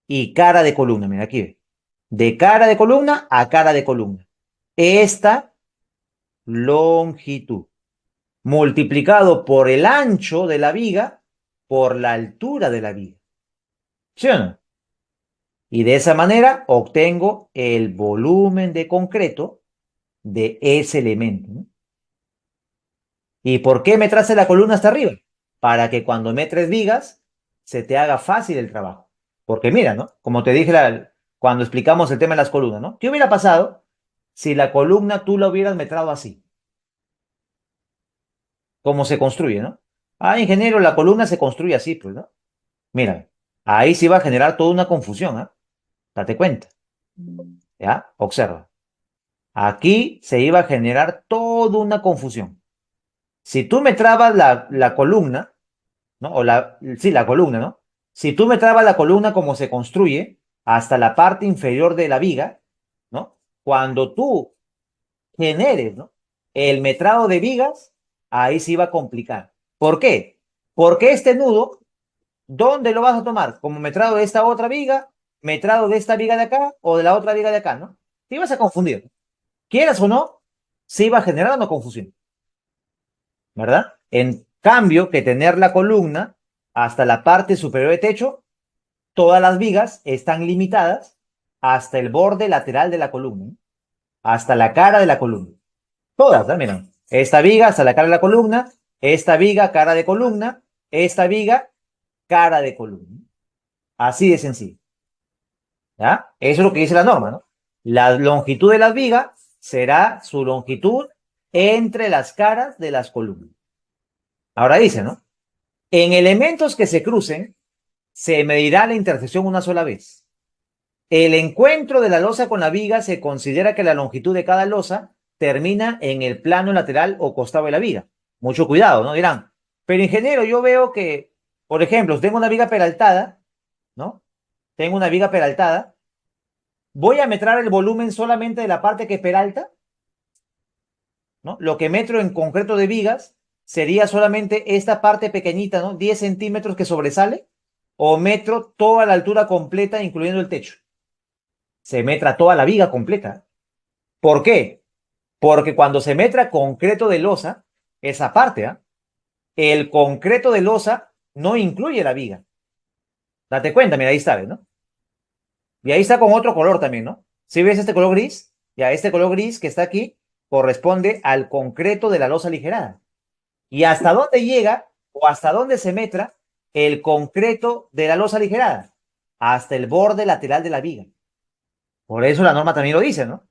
Speaker 1: y cara de columna. Mira, aquí ve. De cara de columna a cara de columna. Esta longitud multiplicado por el ancho de la viga por la altura de la viga. ¿Sí o no? Y de esa manera obtengo el volumen de concreto de ese elemento, ¿no? ¿Y por qué me trace la columna hasta arriba? Para que cuando metres vigas se te haga fácil el trabajo. Porque mira, ¿no? Como te dije cuando explicamos el tema de las columnas, ¿no? ¿Qué hubiera pasado si la columna tú la hubieras metrado así? ¿Cómo se construye, no? Ah, ingeniero, la columna se construye así, pues, ¿no? Mira, ahí sí va a generar toda una confusión, ¿ah? Date cuenta, ¿ya? Observa. Aquí se iba a generar toda una confusión. Si tú me trabas la columna, ¿no? Sí, la columna, ¿no? Si tú me trabas la columna como se construye hasta la parte inferior de la viga, ¿no? Cuando tú generes, ¿no? El metrado de vigas, ahí se iba a complicar. ¿Por qué? Porque este nudo, ¿dónde lo vas a tomar? ¿Como metrado de esta otra viga, metrado de esta viga de acá o de la otra viga de acá, ¿no? Te ibas a confundir. Quieras o no, se iba a generar una confusión, ¿verdad? En cambio, que tener la columna hasta la parte superior del techo, todas las vigas están limitadas hasta el borde lateral de la columna, ¿no? Hasta la cara de la columna. Todas, ¿no? Miren, esta viga hasta la cara de la columna, esta viga cara de columna, esta viga cara de columna. Así de sencillo, ¿ya? Eso es lo que dice la norma, ¿no? La longitud de las vigas será su longitud entre las caras de las columnas. Ahora dice, ¿no? En elementos que se crucen, se medirá la intersección una sola vez. El encuentro de la losa con la viga se considera que la longitud de cada losa termina en el plano lateral o costado de la viga. Mucho cuidado, ¿no? Dirán, pero ingeniero, yo veo que, por ejemplo, tengo una viga peraltada, ¿no? Tengo una viga peraltada. ¿Voy a metrar el volumen solamente de la parte que peralta? ¿No? Lo que metro en concreto de vigas sería solamente esta parte pequeñita, ¿no? 10 centímetros que sobresale, o metro toda la altura completa, incluyendo el techo. Se metra toda la viga completa. ¿Por qué? Porque cuando se metra concreto de losa, esa parte, ¿ah? El concreto de losa no incluye la viga. Date cuenta, mira, ahí está, ¿ves, no? Y ahí está con otro color también, ¿no? ¿Sí ves este color gris? Ya, este color gris que está aquí corresponde al concreto de la losa aligerada. ¿Y hasta dónde llega o hasta dónde se metra el concreto de la losa aligerada? Hasta el borde lateral de la viga. Por eso la norma también lo dice, ¿no?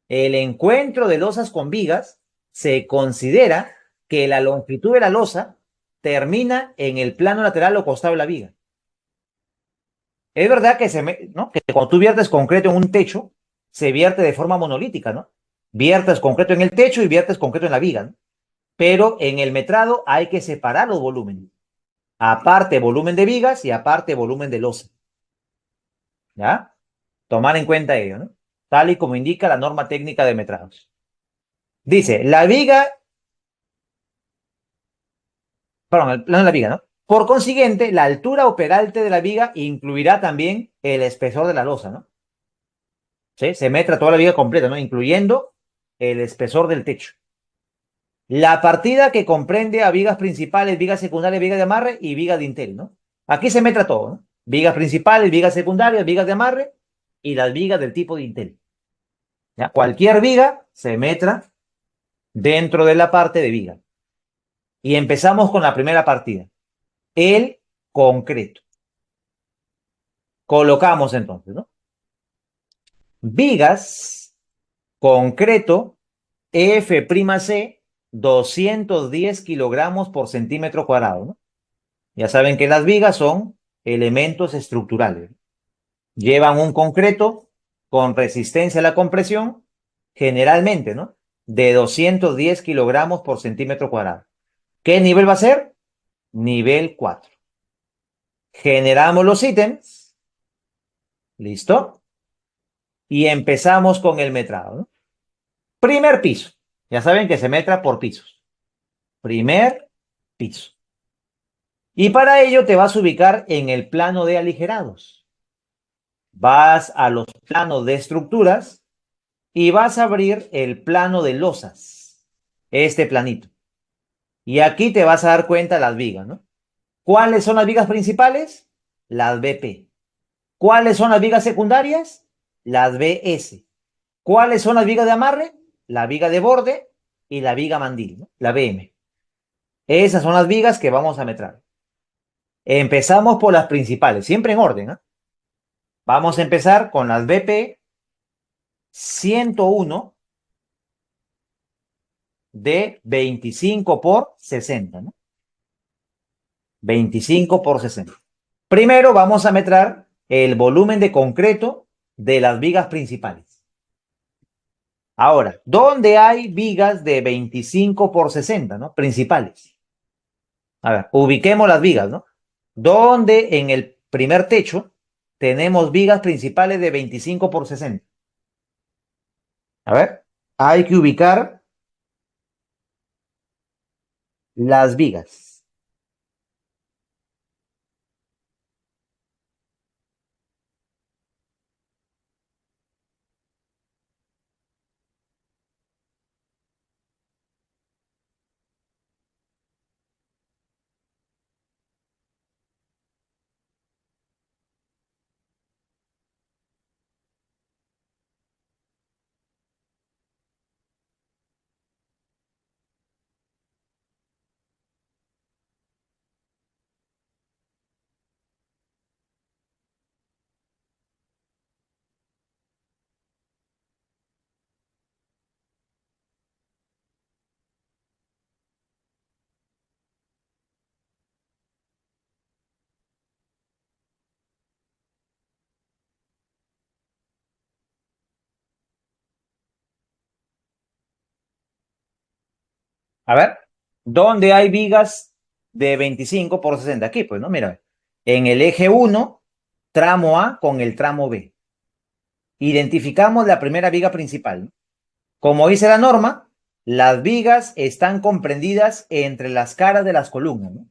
Speaker 1: El encuentro de losas con vigas se considera que la longitud de la losa termina en el plano lateral o costado de la viga. Es verdad que, ¿no? Que cuando tú viertes concreto en un techo, se vierte de forma monolítica, ¿no? Viertes concreto en el techo y viertes concreto en la viga, ¿no? Pero en el metrado hay que separar los volúmenes. Aparte volumen de vigas y aparte volumen de losa. ¿Ya? Tomar en cuenta ello, ¿no? Tal y como indica la norma técnica de metrados. Dice, la viga, perdón, el plano de la viga, ¿no? Por consiguiente, la altura o peralte de la viga incluirá también el espesor de la losa, ¿no? ¿Sí? Se metra toda la viga completa, ¿no? Incluyendo el espesor del techo. La partida que comprende a vigas principales, vigas secundarias, vigas de amarre y vigas de intel, ¿no? Aquí se metra todo, ¿no? Vigas principales, vigas secundarias, vigas de amarre y las vigas del tipo de intel. ¿Ya? Cualquier viga se metra dentro de la parte de viga. Y empezamos con la primera partida, el concreto. Colocamos entonces, ¿no? Vigas, concreto, F'C, 210 kilogramos por centímetro cuadrado, ¿no? Ya saben que las vigas son elementos estructurales. Llevan un concreto con resistencia a la compresión, generalmente, ¿no? De 210 kilogramos por centímetro cuadrado. ¿Qué nivel va a ser? Nivel 4. Generamos los ítems. ¿Listo? Y empezamos con el metrado, ¿no? Primer piso. Ya saben que se metra por pisos. Primer piso. Y para ello te vas a ubicar en el plano de aligerados. Vas a los planos de estructuras y vas a abrir el plano de losas. Este planito. Y aquí te vas a dar cuenta de las vigas, ¿no? ¿Cuáles son las vigas principales? Las BP. ¿Cuáles son las vigas secundarias? Las BS. ¿Cuáles son las vigas de amarre? La viga de borde y la viga mandil, ¿no? La BM. Esas son las vigas que vamos a metrar. Empezamos por las principales, siempre en orden, ¿eh? Vamos a empezar con las BP 101 de 25 por 60, ¿no? 25 por 60. Primero vamos a metrar el volumen de concreto de las vigas principales. Ahora, ¿dónde hay vigas de 25 por 60, ¿no? Principales. A ver, ubiquemos las vigas, ¿no? ¿Dónde en el primer techo tenemos vigas principales de 25 por 60? A ver, hay que ubicar las vigas. A ver, ¿dónde hay vigas de 25 por 60? Aquí, pues, ¿no? Mira, en el eje 1, tramo A con el tramo B. Identificamos la primera viga principal, ¿no? Como dice la norma, las vigas están comprendidas entre las caras de las columnas, ¿no?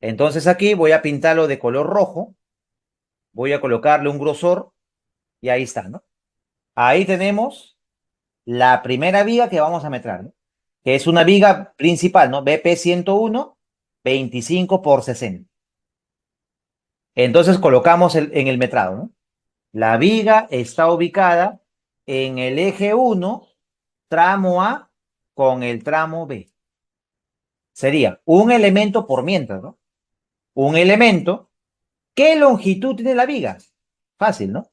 Speaker 1: Entonces aquí voy a pintarlo de color rojo, voy a colocarle un grosor y ahí está, ¿no? Ahí tenemos la primera viga que vamos a metrar, ¿no? Que es una viga principal, ¿no? BP 101, 25 por 60. Entonces colocamos en el metrado, ¿no? La viga está ubicada en el eje 1, tramo A con el tramo B. Sería un elemento por mientras, ¿no? Un elemento. ¿Qué longitud tiene la viga? Fácil, ¿no?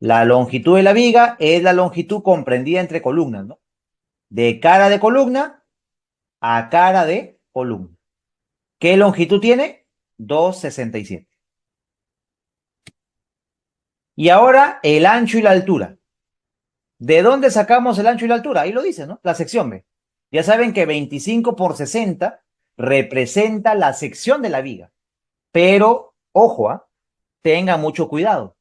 Speaker 1: La longitud de la viga es la longitud comprendida entre columnas, ¿no? De cara de columna a cara de columna. ¿Qué longitud tiene? 2,67. Y ahora el ancho y la altura. ¿De dónde sacamos el ancho y la altura? Ahí lo dice, ¿no? La sección B. Ya saben que 25 por 60 representa la sección de la viga. Pero, ojo, ¿eh? Tenga mucho cuidado.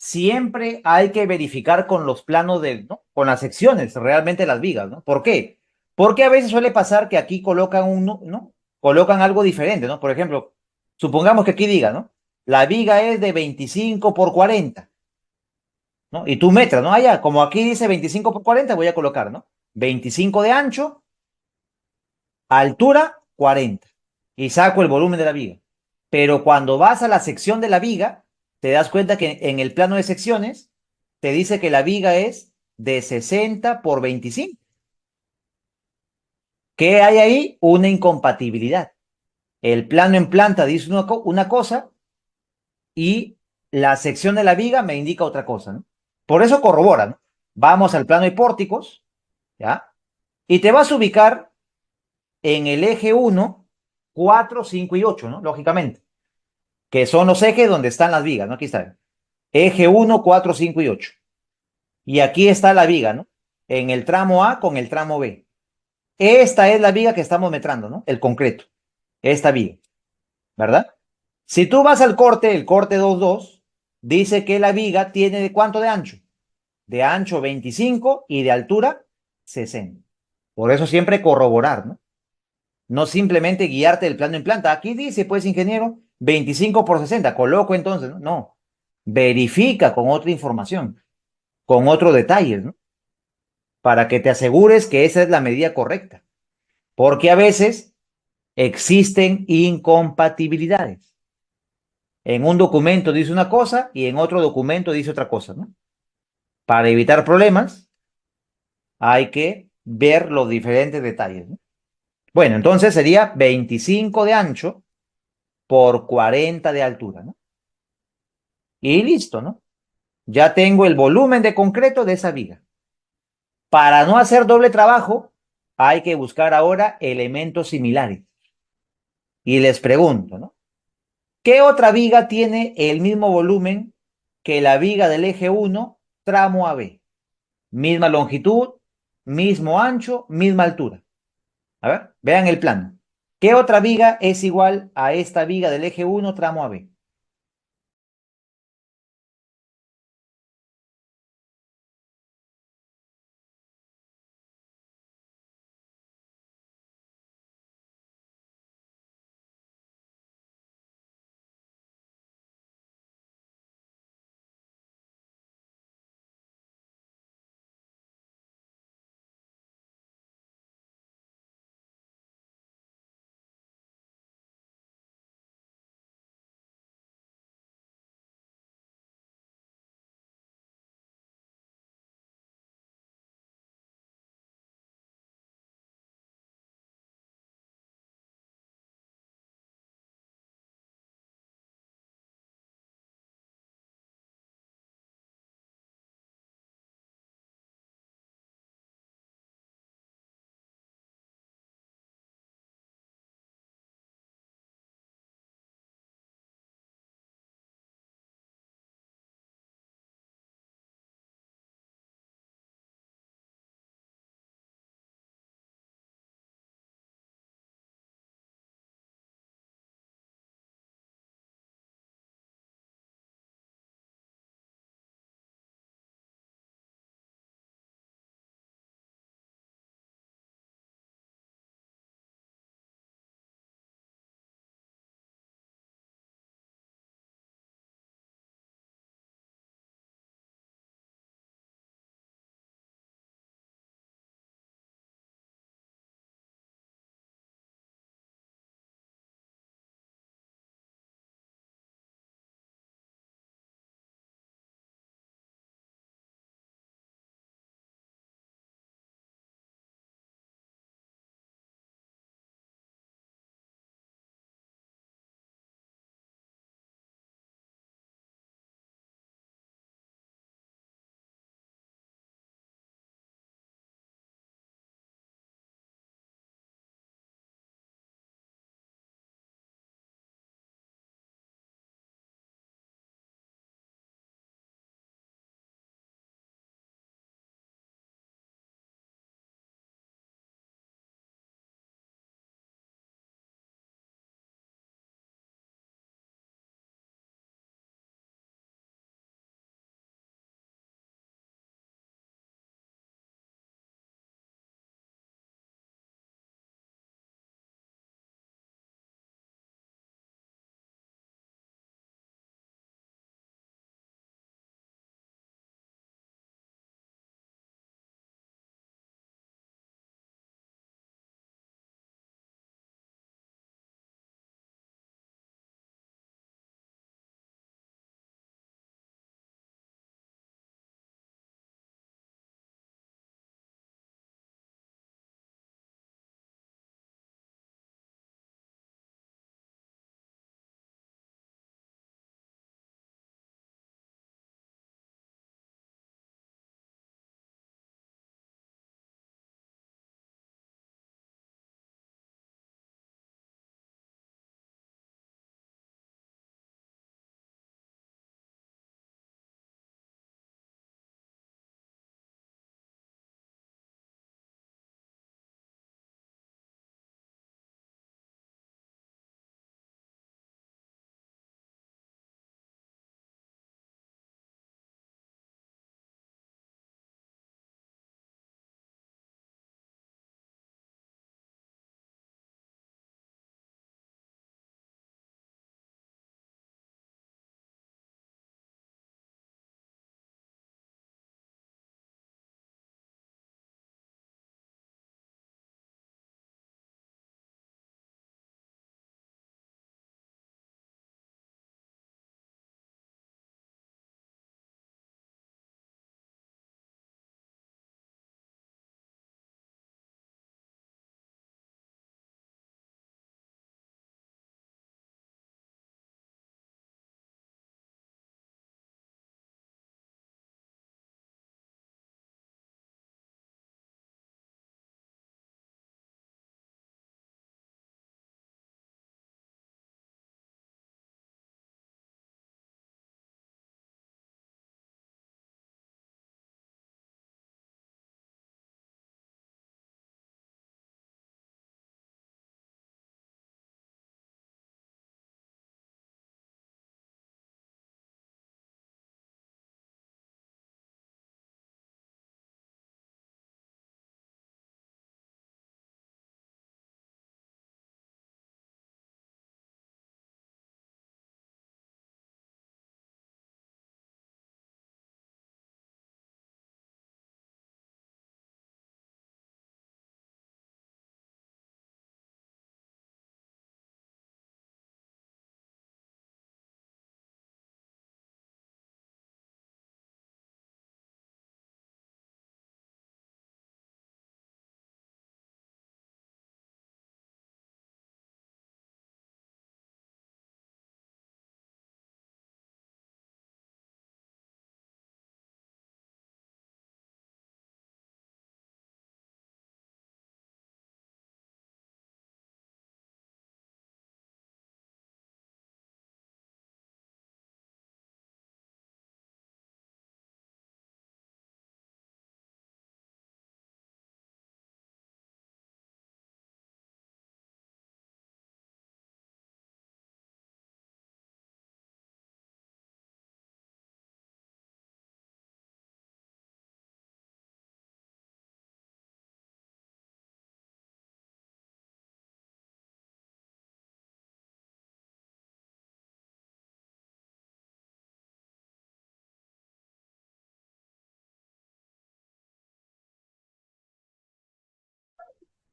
Speaker 1: Siempre hay que verificar con los planos ¿no? Con las secciones realmente las vigas, ¿no? ¿Por qué? Porque a veces suele pasar que aquí colocan un, ¿no? colocan algo diferente, ¿no? Por ejemplo, supongamos que aquí diga, ¿no? La viga es de 25 por 40, ¿no? Y tú metras, ¿no? Allá, como aquí dice 25 por 40, voy a colocar, ¿no? 25 de ancho, altura 40. Y saco el volumen de la viga. Pero cuando vas a la sección de la viga, te das cuenta que en el plano de secciones te dice que la viga es de 60 por 25. ¿Qué hay ahí? Una incompatibilidad. El plano en planta dice una cosa y la sección de la viga me indica otra cosa, ¿no? Por eso corrobora, ¿no? Vamos al plano de pórticos, ¿ya? Y te vas a ubicar en el eje 1, 4, 5 y 8, ¿no? Lógicamente, que son los ejes donde están las vigas, ¿no? Aquí está. Eje 1, 4, 5 y 8. Y aquí está la viga, ¿no? En el tramo A con el tramo B. Esta es la viga que estamos metrando, ¿no? El concreto. Esta viga, ¿verdad? Si tú vas al corte, el corte 2.2, dice que la viga tiene de cuánto de ancho. De ancho 25 y de altura 60. Por eso siempre corroborar, ¿no? No simplemente guiarte del plano en planta. Aquí dice, pues, ingeniero, 25 por 60. Coloco entonces, ¿no? No. Verifica con otra información, con otros detalles, ¿no? Para que te asegures que esa es la medida correcta. Porque a veces existen incompatibilidades. En un documento dice una cosa y en otro documento dice otra cosa, ¿no? Para evitar problemas, hay que ver los diferentes detalles, ¿no? Bueno, entonces sería 25 de ancho por 40 de altura, ¿no? Y listo, ¿no? Ya tengo el volumen de concreto de esa viga. Para no hacer doble trabajo, hay que buscar ahora elementos similares. Y les pregunto, ¿no? ¿Qué otra viga tiene el mismo volumen que la viga del eje 1, tramo AB? Misma longitud, mismo ancho, misma altura. A ver, vean el plano. ¿Qué otra viga es igual a esta viga del eje 1, tramo AB?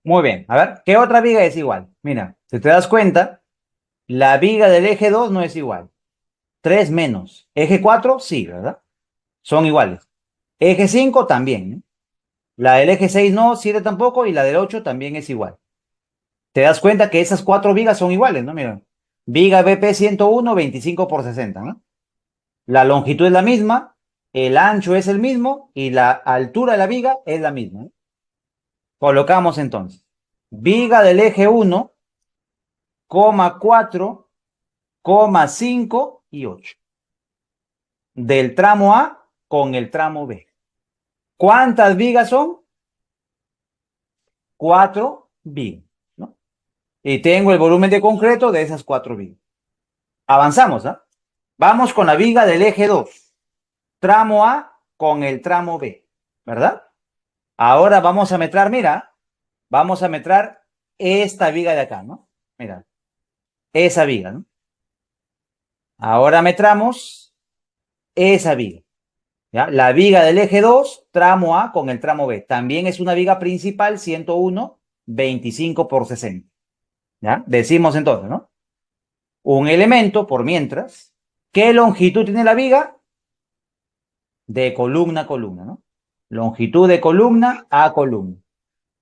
Speaker 1: Muy bien. A ver, ¿qué otra viga es igual? Mira, si te das cuenta, la viga del eje 2 no es igual. 3 menos. Eje 4 sí, ¿verdad? Son iguales. Eje 5 también, ¿no? La del eje 6 no, 7 tampoco, y la del 8 también es igual. Te das cuenta que esas cuatro vigas son iguales, ¿no? Mira, viga BP 101, 25 por 60, ¿no? La longitud es la misma, el ancho es el mismo y la altura de la viga es la misma, ¿no? Colocamos entonces. Viga del eje 1, 4, 5 y 8. Del tramo A con el tramo B. ¿Cuántas vigas son? 4 vigas, ¿no? Y tengo el volumen de concreto de esas 4 vigas. Avanzamos, ¿no? Vamos con la viga del eje 2. Tramo A con el tramo B, ¿verdad? Ahora vamos a metrar, mira, vamos a metrar esta viga de acá, ¿no? Mira, esa viga, ¿no? Ahora metramos esa viga, ¿ya? La viga del eje 2, tramo A con el tramo B. También es una viga principal, 101, 25 por 60, ¿ya? Decimos entonces, ¿no? Un elemento, por mientras, ¿qué longitud tiene la viga? De columna a columna, ¿no? Longitud de columna a columna.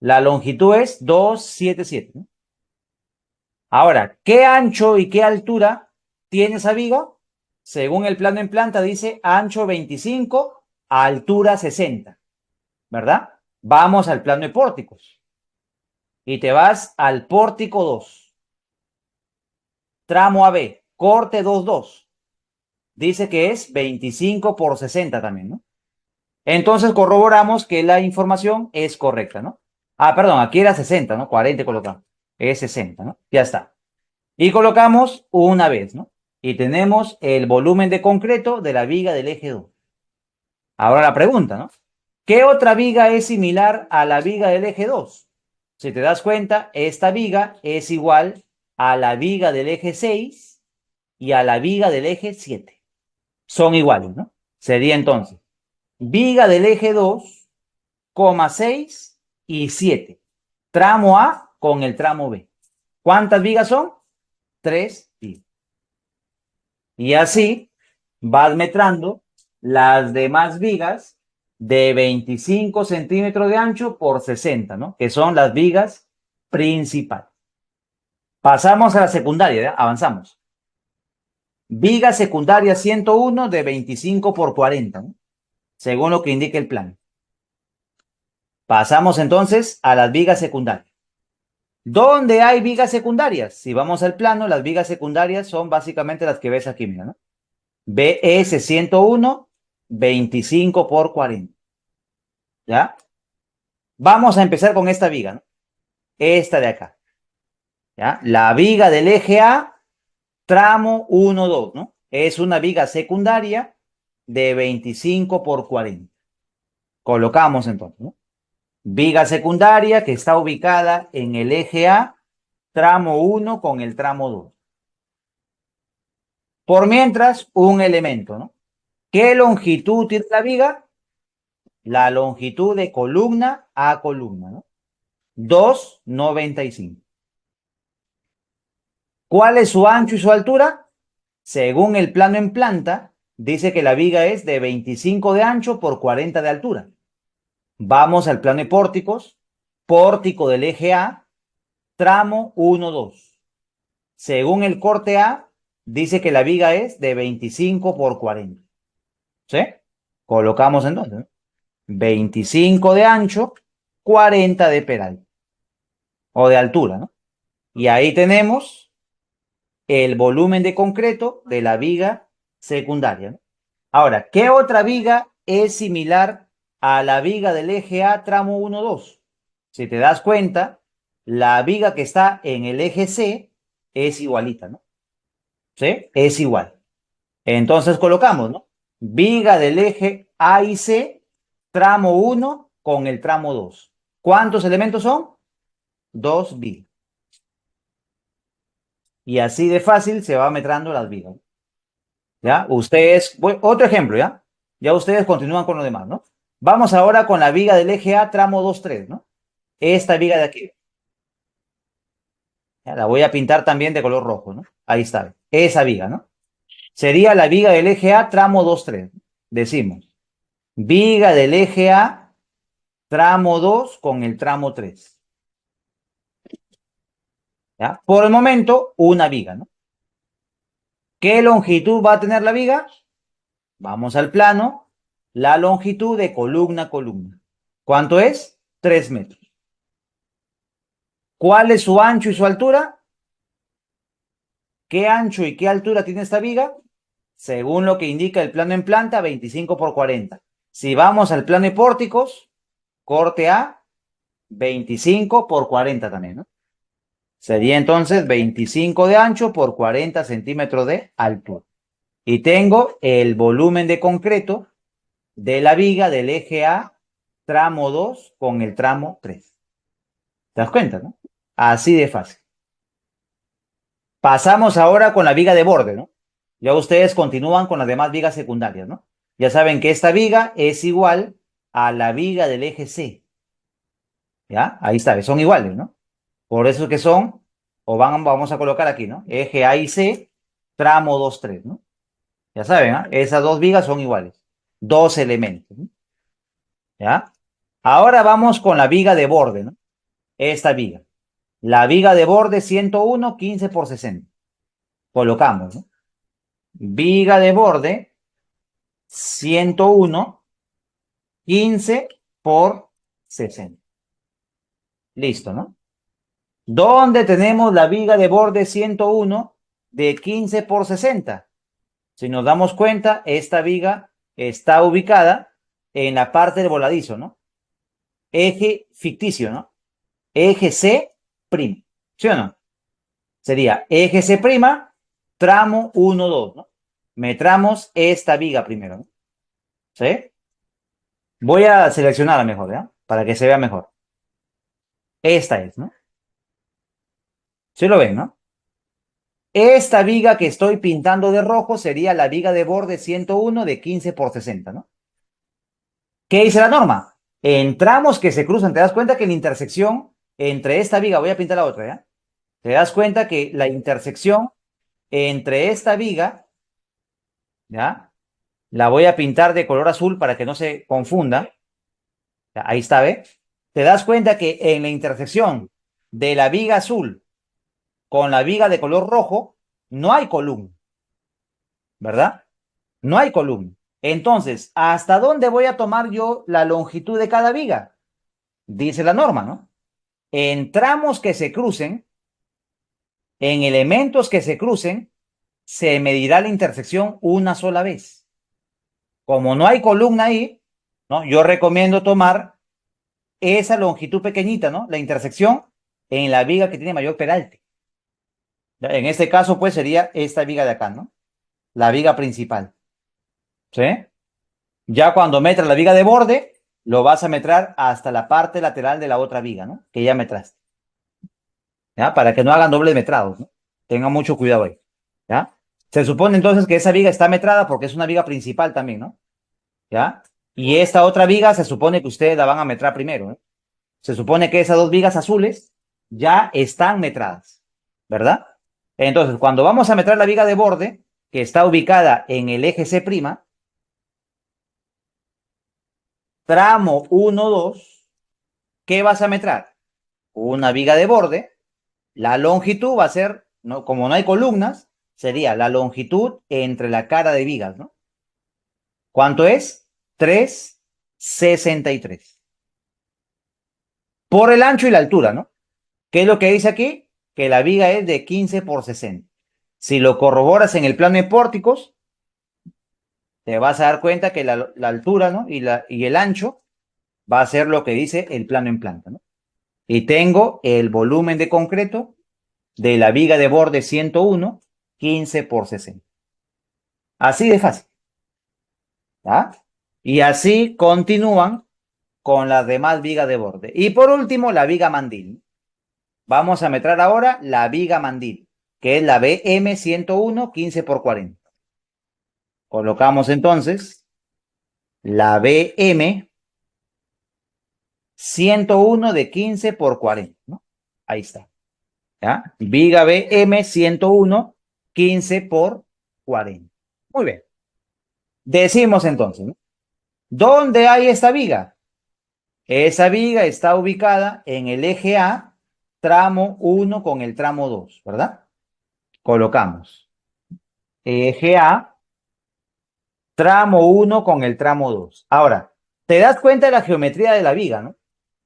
Speaker 1: La longitud es 277, ¿no? Ahora, ¿qué ancho y qué altura tiene esa viga? Según el plano en planta dice ancho 25, altura 60, ¿verdad? Vamos al plano de pórticos y te vas al pórtico 2, tramo AB, corte 22. Dice que es 25 por 60 también, ¿no? Entonces corroboramos que la información es correcta, ¿no? Ah, perdón, aquí era 60, ¿no? 40 colocamos. Es 60, ¿no? Ya está. Y colocamos una vez, ¿no? Y tenemos el volumen de concreto de la viga del eje 2. Ahora la pregunta, ¿no? ¿Qué otra viga es similar a la viga del eje 2? Si te das cuenta, esta viga es igual a la viga del eje 6 y a la viga del eje 7. Son iguales, ¿no? Sería entonces viga del eje 2, 6 y 7. Tramo A con el tramo B. ¿Cuántas vigas son? 3 vigas. Y así vas metrando las demás vigas de 25 centímetros de ancho por 60, ¿no? Que son las vigas principales. Pasamos a la secundaria, ¿ya? Avanzamos. Viga secundaria 101 de 25 por 40, ¿no? Según lo que indica el plan. Pasamos entonces a las vigas secundarias. ¿Dónde hay vigas secundarias? Si vamos al plano, las vigas secundarias son básicamente las que ves aquí, mira, ¿no? BS 101, 25 por 40. ¿Ya? Vamos a empezar con esta viga, ¿no? Esta de acá. ¿Ya? La viga del eje A, tramo 1, 2, ¿no? Es una viga secundaria de 25 por 40. Colocamos entonces, ¿no? Viga secundaria que está ubicada en el eje A, tramo 1 con el tramo 2. Por mientras, un elemento, ¿no? ¿Qué longitud tiene la viga? La longitud de columna a columna, ¿no? 2,95. ¿Cuál es su ancho y su altura? Según el plano en planta, dice que la viga es de 25 de ancho por 40 de altura. Vamos al plano de pórticos. Pórtico del eje A, tramo 1, 2. Según el corte A, dice que la viga es de 25 por 40. ¿Sí? Colocamos entonces, ¿no? 25 de ancho, 40 de peral o de altura, ¿no? Y ahí tenemos el volumen de concreto de la viga secundaria, ¿no? Ahora, ¿qué otra viga es similar a la viga del eje A tramo 1, 2? Si te das cuenta, la viga que está en el eje C es igualita, ¿no? ¿Sí? Es igual. Entonces colocamos, ¿no? Viga del eje A y C, tramo 1 con el tramo 2. ¿Cuántos elementos son? 2 vigas. Y así de fácil se va metrando las vigas. ¿Ya? Ustedes, otro ejemplo, ¿ya? Ya ustedes continúan con lo demás, ¿no? Vamos ahora con la viga del eje A, tramo 2, 3, ¿no? Esta viga de aquí. Ya, la voy a pintar también de color rojo, ¿no? Ahí está, esa viga, ¿no? Sería la viga del eje A, tramo 2-3. Decimos, viga del eje A, tramo 2 con el tramo 3. ¿Ya? Por el momento, una viga, ¿no? ¿Qué longitud va a tener la viga? Vamos al plano. La longitud de columna a columna. ¿Cuánto es? 3 metros. ¿Cuál es su ancho y su altura? ¿Qué ancho y qué altura tiene esta viga? Según lo que indica el plano en planta, 25 por 40. Si vamos al plano de pórticos, corte A, 25 por 40 también, ¿no? Sería entonces 25 de ancho por 40 centímetros de altura. Y tengo el volumen de concreto de la viga del eje A, tramo 2 con el tramo 3. ¿Te das cuenta, no? Así de fácil. Pasamos ahora con la viga de borde, ¿no? Ya ustedes continúan con las demás vigas secundarias, ¿no? Ya saben que esta viga es igual a la viga del eje C. ¿Ya? Ahí está, son iguales, ¿no? Por eso que son, vamos a colocar aquí, ¿no? Eje A y C, tramo 2, 3, ¿no? Ya saben, ¿ah? Esas dos vigas son iguales. Dos elementos, ¿no? ¿Ya? Ahora vamos con la viga de borde, ¿no? Esta viga. La viga de borde 101, 15 por 60. Colocamos, ¿no? Viga de borde 101, 15 por 60. Listo, ¿no? ¿Dónde tenemos la viga de borde 101 de 15 por 60? Si nos damos cuenta, esta viga está ubicada en la parte del voladizo, ¿no? Eje ficticio, ¿no? Eje C', ¿sí o no? Sería eje C', tramo 1, 2, ¿no? Metramos esta viga primero, ¿no? ¿Sí? Voy a seleccionarla mejor, ¿ya? Para que se vea mejor. Esta es, ¿no? ¿Sí lo ven, no? Esta viga que estoy pintando de rojo sería la viga de borde 101 de 15 por 60, ¿no? ¿Qué dice la norma? En tramos que se cruzan, te das cuenta que la intersección entre esta viga, voy a pintar la otra, ¿ya? Te das cuenta que la intersección entre esta viga, ¿ya? La voy a pintar de color azul para que no se confunda. ¿Ya? Ahí está, ¿ve? Te das cuenta que en la intersección de la viga azul con la viga de color rojo no hay columna, ¿verdad? No hay columna. Entonces, ¿hasta dónde voy a tomar yo la longitud de cada viga? Dice la norma, ¿no? En tramos que se crucen, en elementos que se crucen, se medirá la intersección una sola vez. Como no hay columna ahí, ¿no? Yo recomiendo tomar esa longitud pequeñita, ¿no? La intersección en la viga que tiene mayor peralte. En este caso, pues, sería esta viga de acá, ¿no? La viga principal. ¿Sí? Ya cuando metas la viga de borde, lo vas a metrar hasta la parte lateral de la otra viga, ¿no? Que ya metraste. ¿Ya? Para que no hagan doble metrados, ¿no? Tengan mucho cuidado ahí. ¿Ya? Se supone entonces que esa viga está metrada porque es una viga principal también, ¿no? ¿Ya? Y esta otra viga se supone que ustedes la van a metrar primero, ¿no? Se supone que esas dos vigas azules ya están metradas, ¿verdad? Entonces, cuando vamos a metrar la viga de borde, que está ubicada en el eje C', tramo 1, 2, ¿qué vas a metrar? Una viga de borde. La longitud va a ser, ¿no? Como no hay columnas, sería la longitud entre la cara de vigas, ¿no? ¿Cuánto es? 3,63. Por el ancho y la altura, ¿no? ¿Qué es lo que dice aquí? Que la viga es de 15 por 60. Si lo corroboras en el plano de pórticos, te vas a dar cuenta que la altura, ¿no? Y el ancho va a ser lo que dice el plano en planta, ¿no? Y tengo el volumen de concreto de la viga de borde 101, 15 por 60. Así de fácil. ¿Ya? Y así continúan con las demás vigas de borde. Y por último, la viga mandil. Vamos a metrar ahora la viga mandil, que es la BM 101, 15 por 40. Colocamos entonces la BM 101 de 15 por 40, ¿no? Ahí está. ¿ya? Viga BM 101, 15 por 40. Muy bien. Decimos entonces, ¿no? ¿Dónde hay esta viga? Esa viga está ubicada en el eje A, tramo 1 con el tramo 2, ¿verdad? Colocamos eje A, tramo 1 con el tramo 2. Ahora, te das cuenta de la geometría de la viga, ¿no?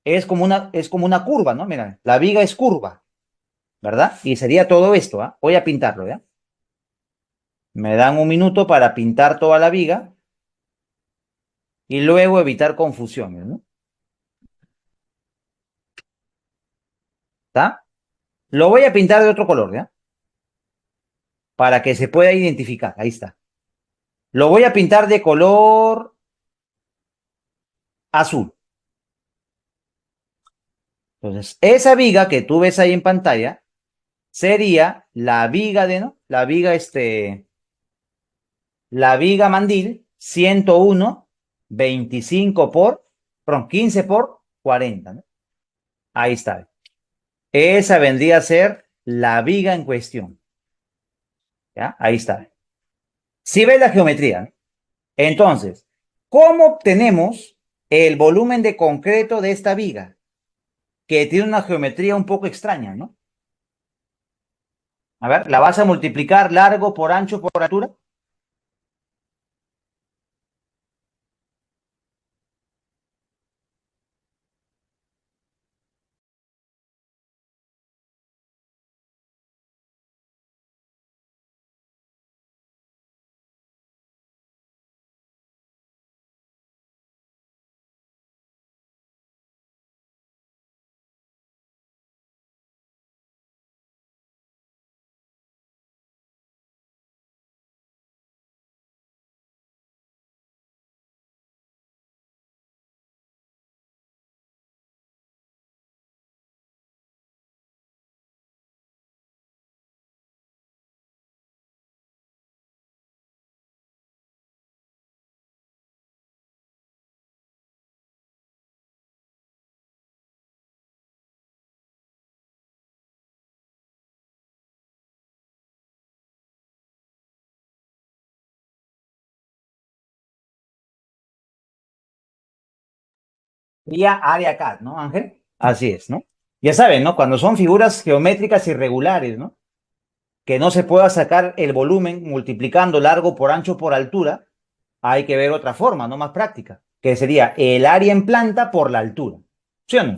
Speaker 1: Es como una curva, ¿no? Mira, la viga es curva, ¿verdad? Y sería todo esto, ¿ah? Voy a pintarlo, ¿ya? Me dan un minuto para pintar toda la viga y luego evitar confusiones, ¿no? ¿Está? Lo voy a pintar de otro color, ¿ya? Para que se pueda identificar. Ahí está. Lo voy a pintar de color azul. Entonces, esa viga que tú ves ahí en pantalla sería la viga de, ¿no? La viga mandil 101, 25 perdón, 15 por 40, ¿no? Ahí está. Esa vendría a ser la viga en cuestión. ¿Ya? Ahí está. Si ves la geometría, ¿no? Entonces, ¿cómo obtenemos el volumen de concreto de esta viga? Que tiene una geometría un poco extraña, ¿no? A ver, ¿la vas a multiplicar largo por ancho por altura? Sería área CAD, ¿no, Ángel? Así es, ¿no? Ya saben, ¿no? Cuando son figuras geométricas irregulares, ¿no? Que no se pueda sacar el volumen multiplicando largo por ancho por altura, hay que ver otra forma, ¿no? Más práctica, que sería el área en planta por la altura. ¿Sí o no?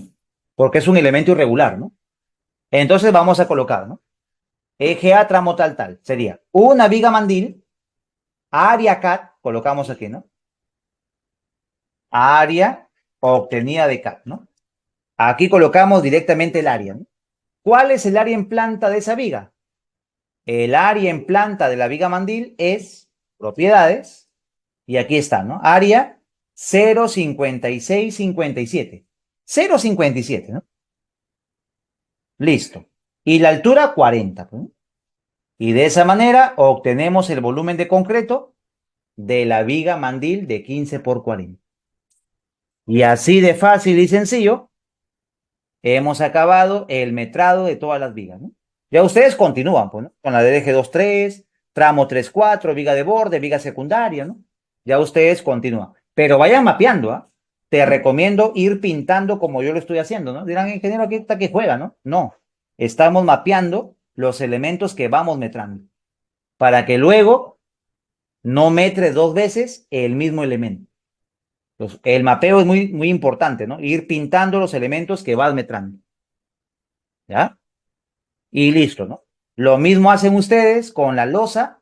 Speaker 1: Porque es un elemento irregular, ¿no? Entonces vamos a colocar, ¿no? Eje A tramo tal tal. Sería una viga mandil, área CAD, colocamos aquí, ¿no? Área obtenida de CAD, ¿no? Aquí colocamos directamente el área, ¿no? ¿Cuál es el área en planta de esa viga? El área en planta de la viga mandil es propiedades, y aquí está, ¿no? Área 0,5657. 0,57, ¿no? Listo. Y la altura 40, ¿no? Y de esa manera obtenemos el volumen de concreto de la viga mandil de 15 por 40. Y así de fácil y sencillo, hemos acabado el metrado de todas las vigas, ¿no? Ya ustedes continúan, pues, ¿no? Con la del eje 2-3, tramo 3-4, viga de borde, viga secundaria, ¿no? Ya ustedes continúan. Pero vayan mapeando, ¿ah? Te recomiendo ir pintando como yo lo estoy haciendo, ¿no? Dirán, ingeniero, aquí está que juega, ¿no? No. Estamos mapeando los elementos que vamos metrando para que luego no metres dos veces el mismo elemento. Entonces, el mapeo es muy, muy importante, ¿no? Ir pintando los elementos que vas metrando. ¿Ya? Y listo, ¿no? Lo mismo hacen ustedes con la losa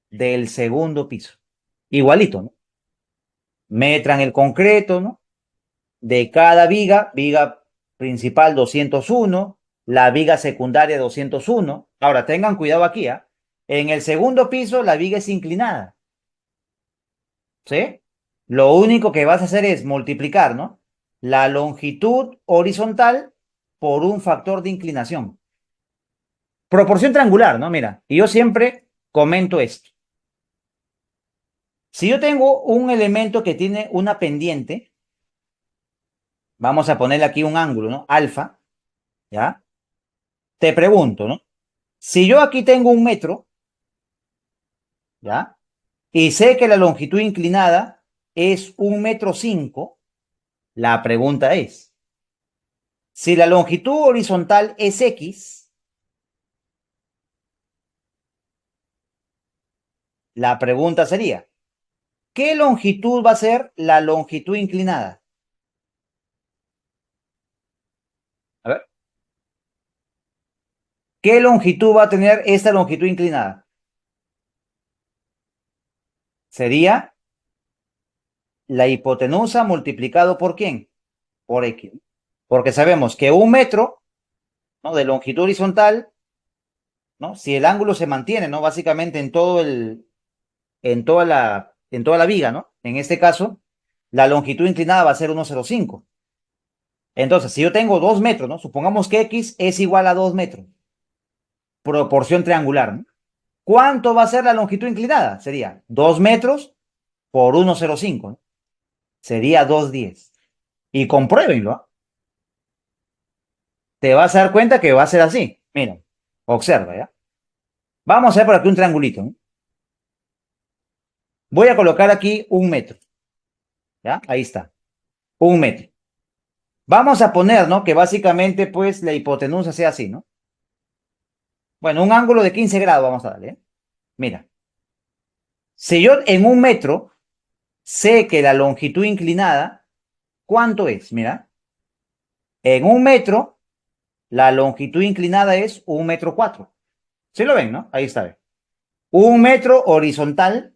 Speaker 1: del segundo piso. Igualito, ¿no? Metran el concreto, ¿no? De cada viga, viga principal 201, la viga secundaria 201. Ahora, tengan cuidado aquí, ¿ah? En el segundo piso la viga es inclinada, ¿sí? Lo único que vas a hacer es multiplicar, ¿no? La longitud horizontal por un factor de inclinación. Proporción triangular, ¿no? Mira, y yo siempre comento esto. Si yo tengo un elemento que tiene una pendiente, vamos a ponerle aquí un ángulo, ¿no? Alfa, ¿ya? te pregunto, ¿no? Si yo aquí tengo 1 metro, ¿ya? Y sé que la longitud inclinada es 1,5 m, la pregunta es, si la longitud horizontal es X, la pregunta sería, ¿qué longitud va a ser la longitud inclinada? A ver, ¿qué longitud va a tener esta longitud inclinada? Sería la hipotenusa multiplicado ¿por quién? Por X. Porque sabemos que 1 metro, ¿no?, de longitud horizontal, ¿no? Si el ángulo se mantiene, ¿no?, básicamente en toda la viga, ¿no? En este caso, la longitud inclinada va a ser 1,05. Entonces, si yo tengo 2 metros, ¿no? Supongamos que X es igual a 2 metros, proporción triangular, ¿no? ¿Cuánto va a ser la longitud inclinada? Sería 2 metros por 1,05, ¿no? Sería 2,10. Y compruébenlo, ¿ah? Te vas a dar cuenta que va a ser así. Mira, observa, ¿ya? Vamos a hacer por aquí un triangulito, ¿no? Voy a colocar aquí 1 metro, ¿ya? Ahí está, 1 metro. Vamos a poner, ¿no?, que básicamente, pues, la hipotenusa sea así, ¿no? Bueno, un ángulo de 15 grados vamos a darle, ¿eh? Mira, si yo en 1 metro sé que la longitud inclinada, ¿cuánto es? Mira, en 1 metro, la longitud inclinada es 1,4 m. ¿Sí lo ven, no? Ahí está, ¿ve? 1 metro horizontal,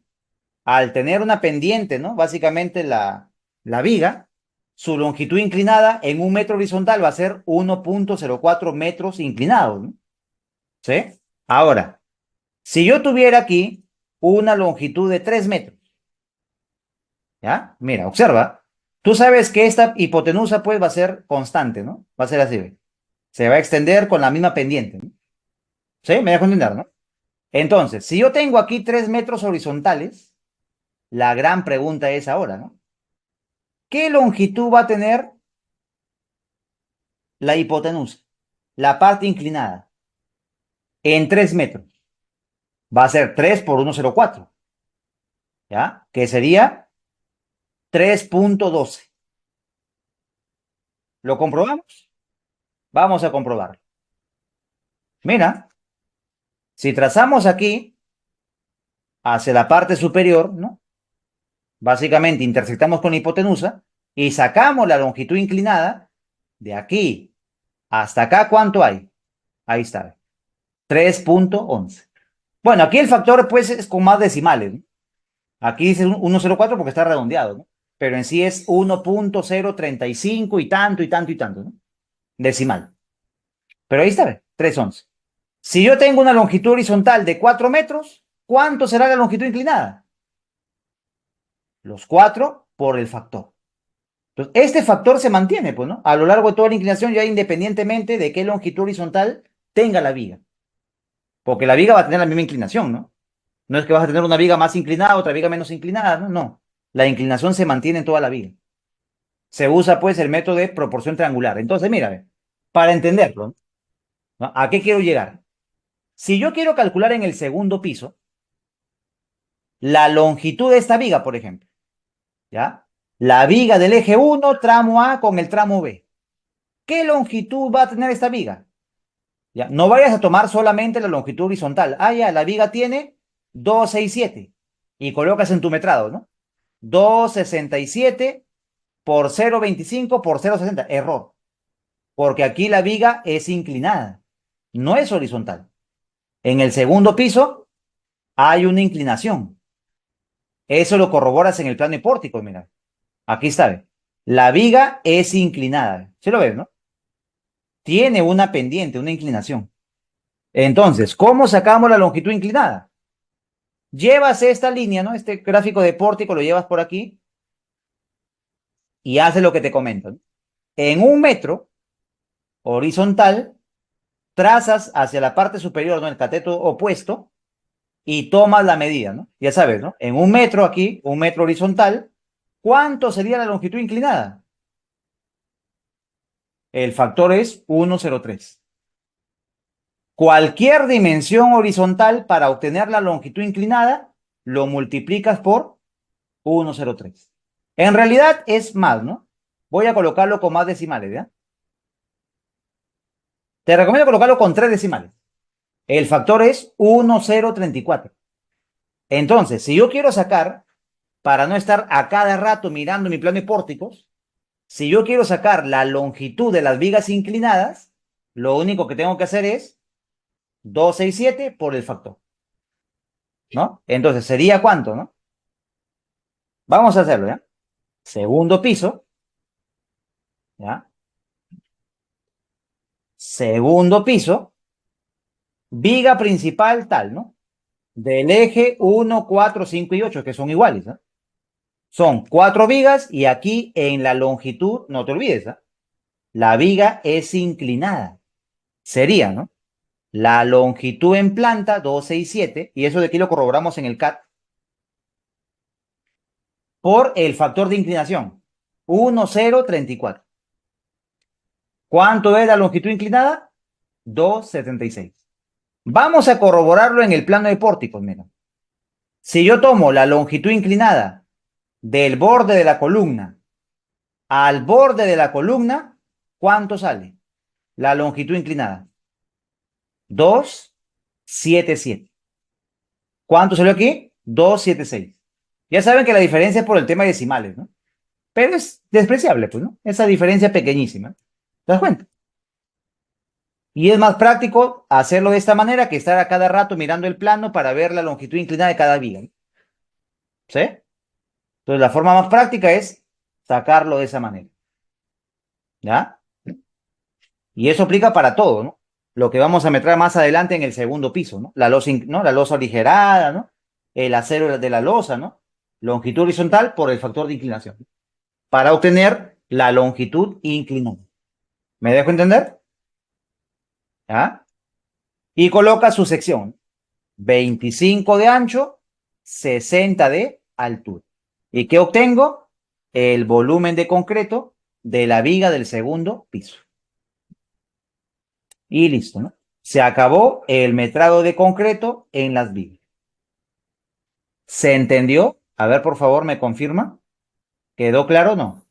Speaker 1: al tener una pendiente, ¿no? Básicamente la viga, su longitud inclinada en 1 metro horizontal va a ser 1,04 metros inclinados, ¿no? ¿Sí? Ahora, si yo tuviera aquí una longitud de 3 metros, ¿ya? Mira, observa. Tú sabes que esta hipotenusa, pues, va a ser constante, ¿no? Va a ser así, ¿ve? Se va a extender con la misma pendiente, ¿no? ¿Sí? Me dejo entender, ¿no? Entonces, si yo tengo aquí 3 metros horizontales, la gran pregunta es ahora, ¿no? ¿Qué longitud va a tener la hipotenusa? La parte inclinada, en 3 metros. Va a ser 3 por 1,04, ¿ya? Que sería 3,12. ¿Lo comprobamos? Vamos a comprobarlo. Mira, si trazamos aquí hacia la parte superior, ¿no? Básicamente intersectamos con la hipotenusa y sacamos la longitud inclinada de aquí hasta acá. ¿Cuánto hay? Ahí está, 3,11. Bueno, aquí el factor, pues, es con más decimales, ¿no? Aquí dice 1,04 porque está redondeado, ¿no? Pero en sí es 1,035 y tanto y tanto y tanto, ¿no? Decimal. Pero ahí está, ¿ve? 3,11. Si yo tengo una longitud horizontal de 4 metros, ¿cuánto será la longitud inclinada? Los 4 por el factor. Entonces, este factor se mantiene, pues, ¿no? A lo largo de toda la inclinación, ya independientemente de qué longitud horizontal tenga la viga. Porque la viga va a tener la misma inclinación, ¿no? No es que vas a tener una viga más inclinada, otra viga menos inclinada, ¿no? No. La inclinación se mantiene en toda la viga. Se usa, pues, el método de proporción triangular. Entonces, mira, para entenderlo, ¿no? ¿A qué quiero llegar? Si yo quiero calcular en el segundo piso la longitud de esta viga, por ejemplo, ¿ya? La viga del eje 1, tramo A con el tramo B. ¿Qué longitud va a tener esta viga? ¿Ya? No vayas a tomar solamente la longitud horizontal. Ah, ya, la viga tiene 267 y colocas en tu metrado, ¿no? 267 por 0,25 por 0,60. Error. Porque aquí la viga es inclinada, no es horizontal. En el segundo piso hay una inclinación. Eso lo corroboras en el plano hipórtico, mira. Aquí está, ¿ve? La viga es inclinada. ¿Sí lo ves, no? Tiene una pendiente, una inclinación. Entonces, ¿cómo sacamos la longitud inclinada? Llevas esta línea, ¿no? Este gráfico de pórtico lo llevas por aquí y haces lo que te comento, ¿no? En 1 metro horizontal, trazas hacia la parte superior, ¿no?, el cateto opuesto y tomas la medida, ¿no? Ya sabes, ¿no? En 1 metro aquí, 1 metro horizontal, ¿cuánto sería la longitud inclinada? El factor es 1,03. Cualquier dimensión horizontal para obtener la longitud inclinada, lo multiplicas por 1,03. En realidad es más, ¿no? Voy a colocarlo con más decimales, ¿ya? Te recomiendo colocarlo con 3 decimales. El factor es 1,034. Entonces, si yo quiero sacar, para no estar a cada rato mirando mi plano de pórticos, si yo quiero sacar la longitud de las vigas inclinadas, lo único que tengo que hacer es 267 por el factor, ¿no? Entonces, ¿sería cuánto, no? Vamos a hacerlo, ¿ya? Segundo piso, ¿ya? Segundo piso, viga principal tal, ¿no? Del eje 1, 4, 5 y 8, que son iguales, ¿no? Son 4 vigas y aquí en la longitud, no te olvides, ¿no? La viga es inclinada. Sería, ¿no? La longitud en planta, 267, y eso de aquí lo corroboramos en el CAT, por el factor de inclinación, 1,034. ¿Cuánto es la longitud inclinada? 276. Vamos a corroborarlo en el plano de pórticos, mira. Si yo tomo la longitud inclinada del borde de la columna al borde de la columna, ¿cuánto sale? La longitud inclinada. 277. ¿Cuánto salió aquí? 276. Ya saben que la diferencia es por el tema de decimales, ¿no? Pero es despreciable, pues, ¿no? Esa diferencia pequeñísima. ¿Te das cuenta? Y es más práctico hacerlo de esta manera que estar a cada rato mirando el plano para ver la longitud inclinada de cada viga, ¿no? ¿Sí? Entonces, la forma más práctica es sacarlo de esa manera. ¿Ya? Y eso aplica para todo, ¿no? Lo que vamos a meter más adelante en el segundo piso, ¿no? La losa, ¿no? La losa aligerada, ¿no? El acero de la losa, ¿no? Longitud horizontal por el factor de inclinación. Para obtener la longitud inclinada. ¿Me dejo entender? ¿Ya? Y coloca su sección. 25 de ancho, 60 de altura. ¿Y qué obtengo? El volumen de concreto de la viga del segundo piso. Y listo, ¿no? Se acabó el metrado de concreto en las vigas. ¿Se entendió? A ver, por favor, me confirma. ¿Quedó claro o no?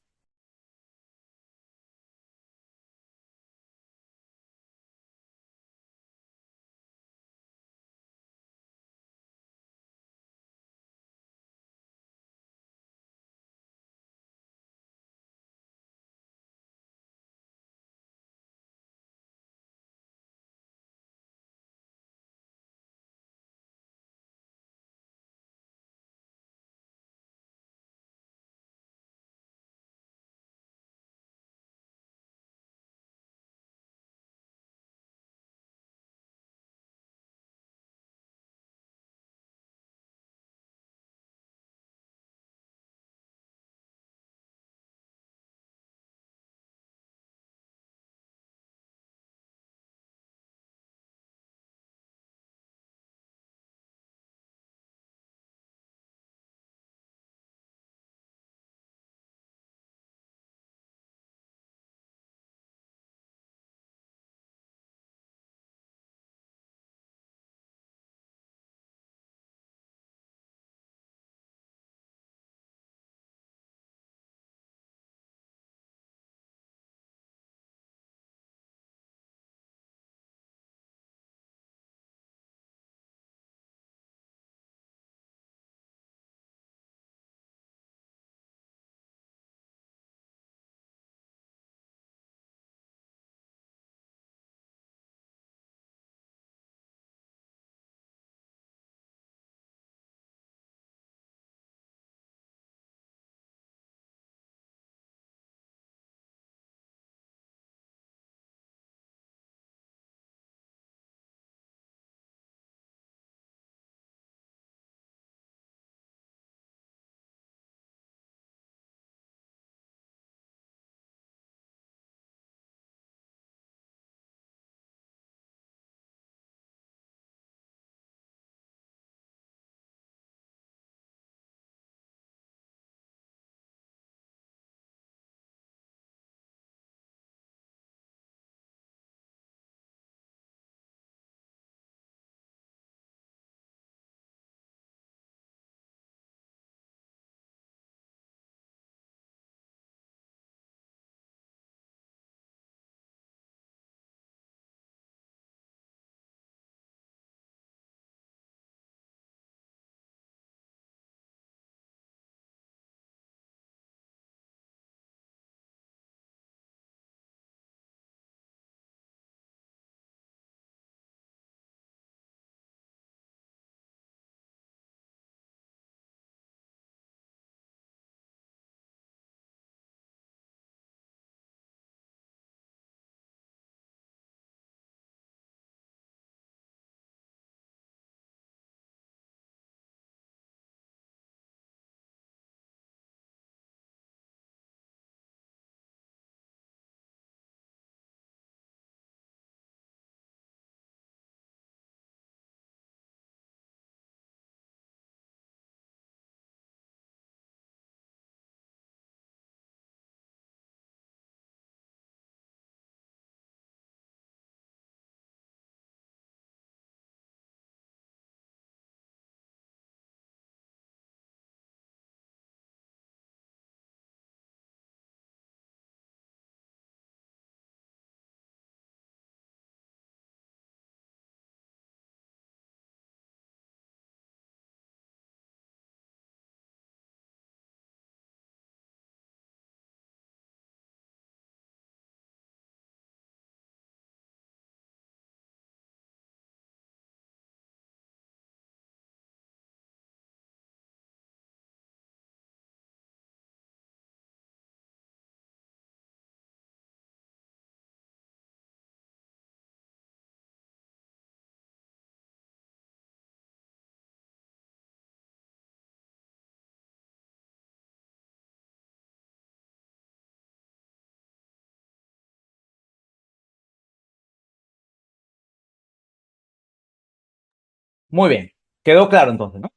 Speaker 1: Muy bien. Quedó claro entonces, ¿no?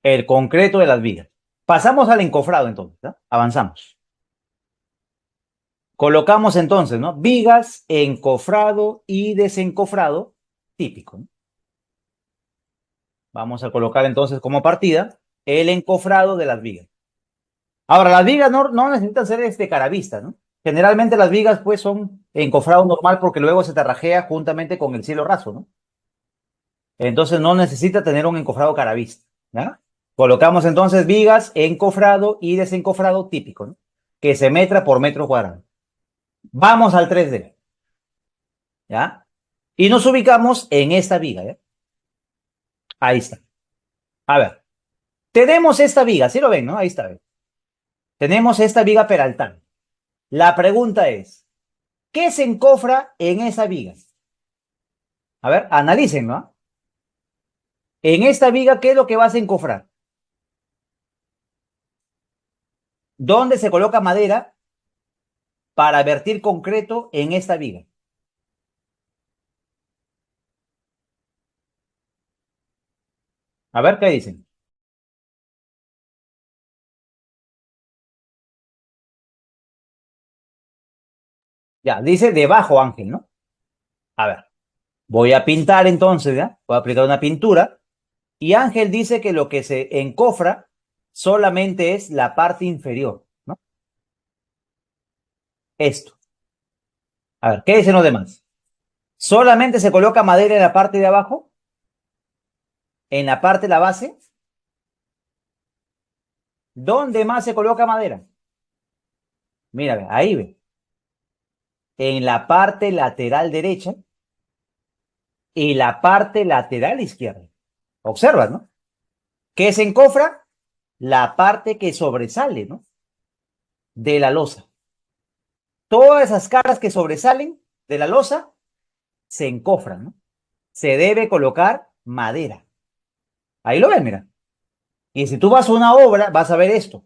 Speaker 1: El concreto de las vigas. Pasamos al encofrado entonces, ¿no? Avanzamos. Colocamos entonces, ¿no? Vigas, encofrado y desencofrado típico, ¿no? Vamos a colocar entonces como partida el encofrado de las vigas. Ahora, las vigas no necesitan ser caravista, ¿no? Generalmente las vigas pues son encofrado normal porque luego se tarrajea juntamente con el cielo raso, ¿no? Entonces no necesita tener un encofrado caravista, ¿ya? Colocamos entonces vigas, encofrado y desencofrado típico, ¿no? Que se metra por metro cuadrado. Vamos al 3D, ¿ya? Y nos ubicamos en esta viga, ¿ya? Ahí está. A ver, tenemos esta viga, ¿sí lo ven, no? Ahí está. ¿Ven? Tenemos esta viga peraltada. La pregunta es, ¿qué se encofra en esa viga? A ver, analicen, ¿no? En esta viga, ¿qué es lo que vas a encofrar? ¿Dónde se coloca madera para vertir concreto en esta viga? A ver qué dicen. Ya, dice debajo, Ángel, ¿no? A ver, voy a pintar entonces, ¿ya? Voy a aplicar una pintura. Y Ángel dice que lo que se encofra solamente es la parte inferior, ¿no? Esto. A ver, ¿qué dicen los demás? ¿Solamente se coloca madera en la parte de abajo? ¿En la parte de la base? ¿Dónde más se coloca madera? Mira, ve, ahí ve. En la parte lateral derecha y la parte lateral izquierda. Observas, ¿no? ¿Qué se encofra? La parte que sobresale, ¿no? De la losa. Todas esas caras que sobresalen de la losa se encofran, ¿no? Se debe colocar madera. Ahí lo ves, mira. Y si tú vas a una obra, vas a ver esto.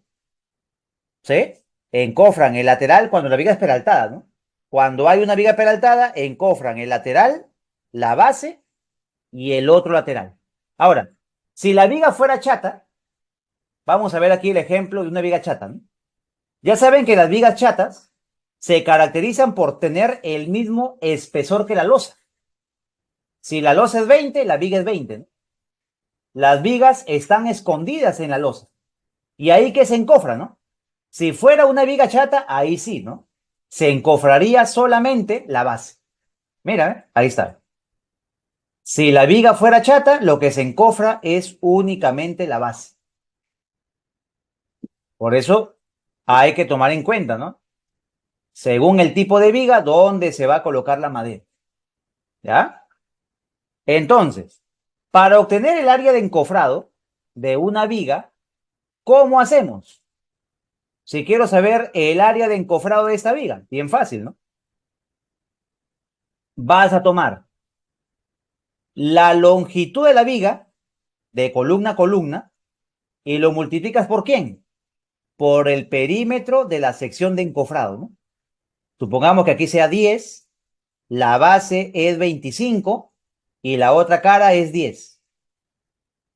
Speaker 1: ¿Sí? Encofran el lateral cuando la viga es peraltada, ¿no? Cuando hay una viga peraltada, encofran el lateral, la base y el otro lateral. Ahora, si la viga fuera chata, vamos a ver aquí el ejemplo de una viga chata, ¿no? Ya saben que las vigas chatas se caracterizan por tener el mismo espesor que la losa. Si la losa es 20, la viga es 20, ¿no? Las vigas están escondidas en la losa. Y ahí que se encofra, ¿no? Si fuera una viga chata, ahí sí, ¿no? Se encofraría solamente la base. Mira, ahí está. Si la viga fuera chata, lo que se encofra es únicamente la base. Por eso hay que tomar en cuenta, ¿no? Según el tipo de viga, dónde se va a colocar la madera. ¿Ya? Entonces, para obtener el área de encofrado de una viga, ¿cómo hacemos? Si quiero saber el área de encofrado de esta viga, bien fácil, ¿no? Vas a tomar la longitud de la viga de columna a columna y lo multiplicas por ¿quién? Por el perímetro de la sección de encofrado, ¿no? Supongamos que aquí sea 10, la base es 25 y la otra cara es 10.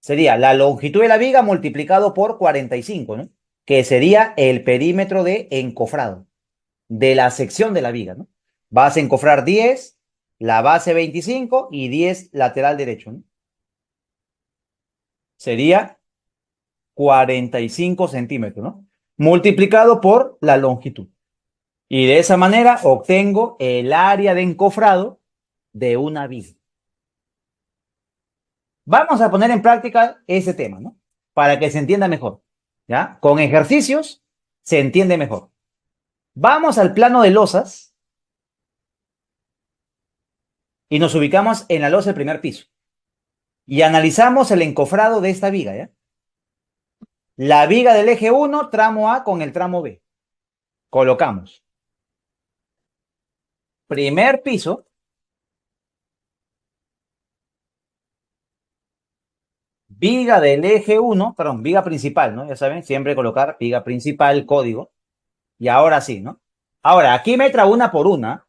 Speaker 1: Sería la longitud de la viga multiplicado por 45, ¿no? Que sería el perímetro de encofrado de la sección de la viga, ¿no? Vas a encofrar 10, la base 25 y 10 lateral derecho, ¿no? Sería 45 centímetros, ¿no? Multiplicado por la longitud. Y de esa manera obtengo el área de encofrado de una viga. Vamos a poner en práctica ese tema, ¿no? Para que se entienda mejor, ¿ya? Con ejercicios se entiende mejor. Vamos al plano de losas y nos ubicamos en la losa del primer piso. Y analizamos el encofrado de esta viga, ¿ya? La viga del eje 1, tramo A con el tramo B. Colocamos. Primer piso. Viga del eje 1, perdón, viga principal, ¿no? Ya saben, siempre colocar viga principal, código. Y ahora sí, ¿no? Ahora, aquí metra una por una.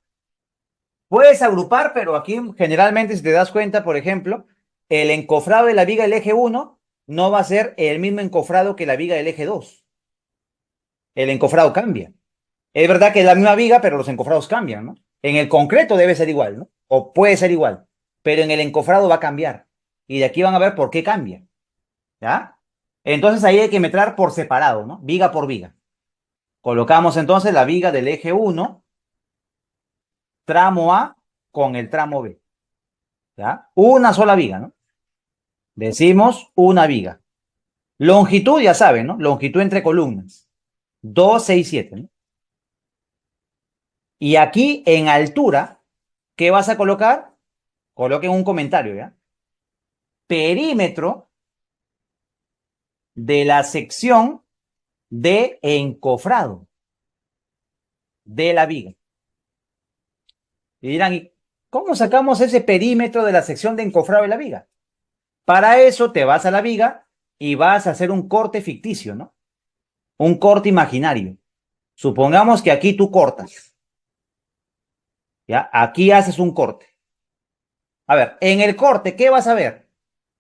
Speaker 1: Puedes agrupar, pero aquí generalmente, si te das cuenta, por ejemplo, el encofrado de la viga del eje 1 no va a ser el mismo encofrado que la viga del eje 2. El encofrado cambia. Es verdad que es la misma viga, pero los encofrados cambian, ¿no? En el concreto debe ser igual, ¿no? O puede ser igual, pero en el encofrado va a cambiar. Y de aquí van a ver por qué cambia, ¿ya? Entonces ahí hay que meter por separado, ¿no? Viga por viga. Colocamos entonces la viga del eje 1, tramo A con el tramo B, ¿ya? Una sola viga, ¿no? Decimos una viga. Longitud, ya saben, ¿no? Longitud entre columnas. 2, 6, 7, ¿no? Y aquí en altura, ¿qué vas a colocar? Coloquen un comentario, ¿ya? Perímetro de la sección de encofrado de la viga. Y dirán, ¿y cómo sacamos ese perímetro de la sección de encofrado de la viga? Para eso te vas a la viga y vas a hacer un corte ficticio, ¿no? Un corte imaginario. Supongamos que aquí tú cortas, ¿ya? Aquí haces un corte. A ver, en el corte, ¿qué vas a ver?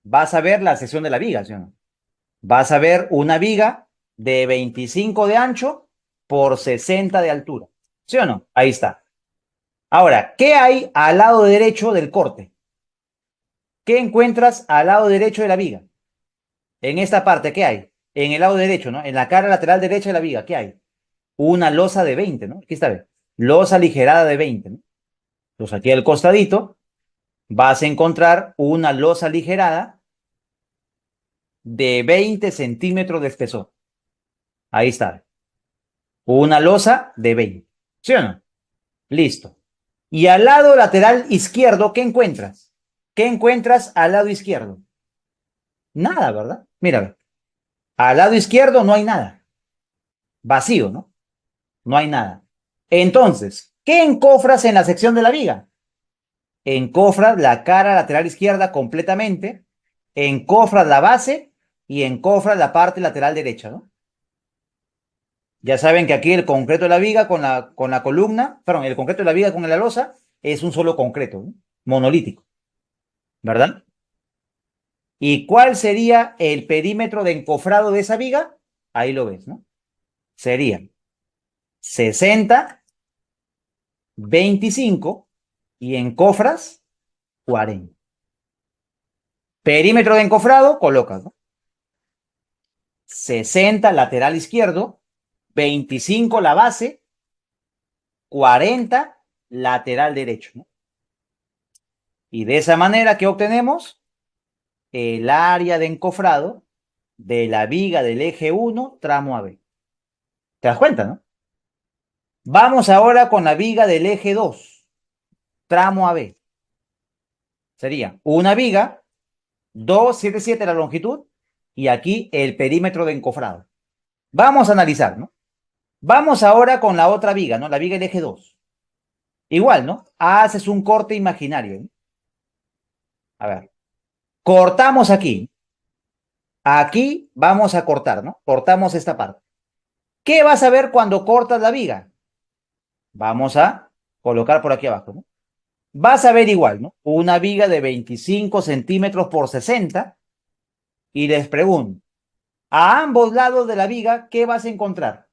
Speaker 1: Vas a ver la sección de la viga, ¿sí o no? Vas a ver una viga de 25 de ancho por 60 de altura, ¿sí o no? Ahí está. Ahora, ¿qué hay al lado derecho del corte? ¿Qué encuentras al lado derecho de la viga? En esta parte, ¿qué hay? En el lado derecho, ¿no? En la cara lateral derecha de la viga, ¿qué hay? Una losa de 20, ¿no? Aquí está, losa aligerada de 20, ¿no? Entonces aquí al costadito vas a encontrar una losa aligerada de 20 centímetros de espesor. Ahí está. Una losa de 20. ¿Sí o no? Listo. Y al lado lateral izquierdo, ¿qué encuentras? ¿Qué encuentras al lado izquierdo? Nada, ¿verdad? Mira, al lado izquierdo no hay nada. Vacío, ¿no? No hay nada. Entonces, ¿qué encofras en la sección de la viga? Encofras la cara lateral izquierda completamente, encofras la base y encofras la parte lateral derecha, ¿no? Ya saben que aquí el concreto de la viga con la columna, perdón, el concreto de la viga con la losa es un solo concreto, ¿no? Monolítico, ¿verdad? ¿Y cuál sería el perímetro de encofrado de esa viga? Ahí lo ves, ¿no? Sería 60, 25 y encofras 40. Perímetro de encofrado, colocas, ¿no? 60 lateral izquierdo, 25 la base, 40 lateral derecho, ¿no? Y de esa manera, ¿qué obtenemos? El área de encofrado de la viga del eje 1, tramo AB. ¿Te das cuenta, no? Vamos ahora con la viga del eje 2, tramo AB. Sería una viga, 277 la longitud, y aquí el perímetro de encofrado. Vamos a analizar, ¿no? Vamos ahora con la otra viga, ¿no? La viga del eje 2. Igual, ¿no? Haces un corte imaginario, ¿no? A ver, cortamos aquí. Aquí vamos a cortar, ¿no? Cortamos esta parte. ¿Qué vas a ver cuando cortas la viga? Vamos a colocar por aquí abajo, ¿no? Vas a ver igual, ¿no? Una viga de 25 centímetros por 60 y les pregunto, a ambos lados de la viga, ¿qué vas a encontrar?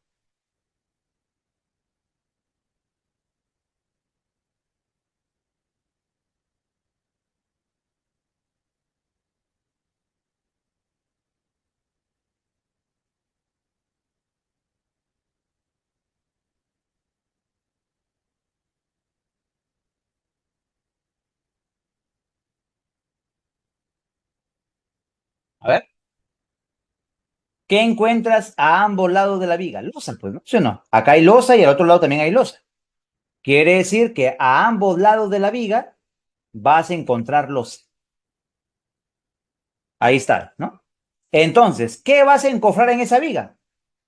Speaker 1: A ver, ¿qué encuentras a ambos lados de la viga? Losa, pues, ¿no? ¿Sí o no? Acá hay losa y al otro lado también hay losa. Quiere decir que a ambos lados de la viga vas a encontrar losa. Ahí está, ¿no? Entonces, ¿qué vas a encofrar en esa viga?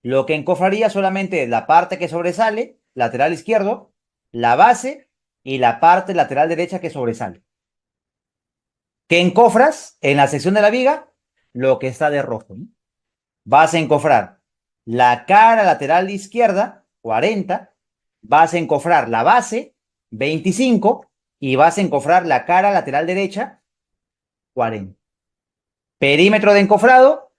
Speaker 1: Lo que encofraría solamente es la parte que sobresale, lateral izquierdo, la base y la parte lateral derecha que sobresale. ¿Qué encofras en la sección de la viga? Lo que está de rojo, ¿no? Vas a encofrar la cara lateral izquierda, 40, vas a encofrar la base, 25, y vas a encofrar la cara lateral derecha, 40. Perímetro de encofrado,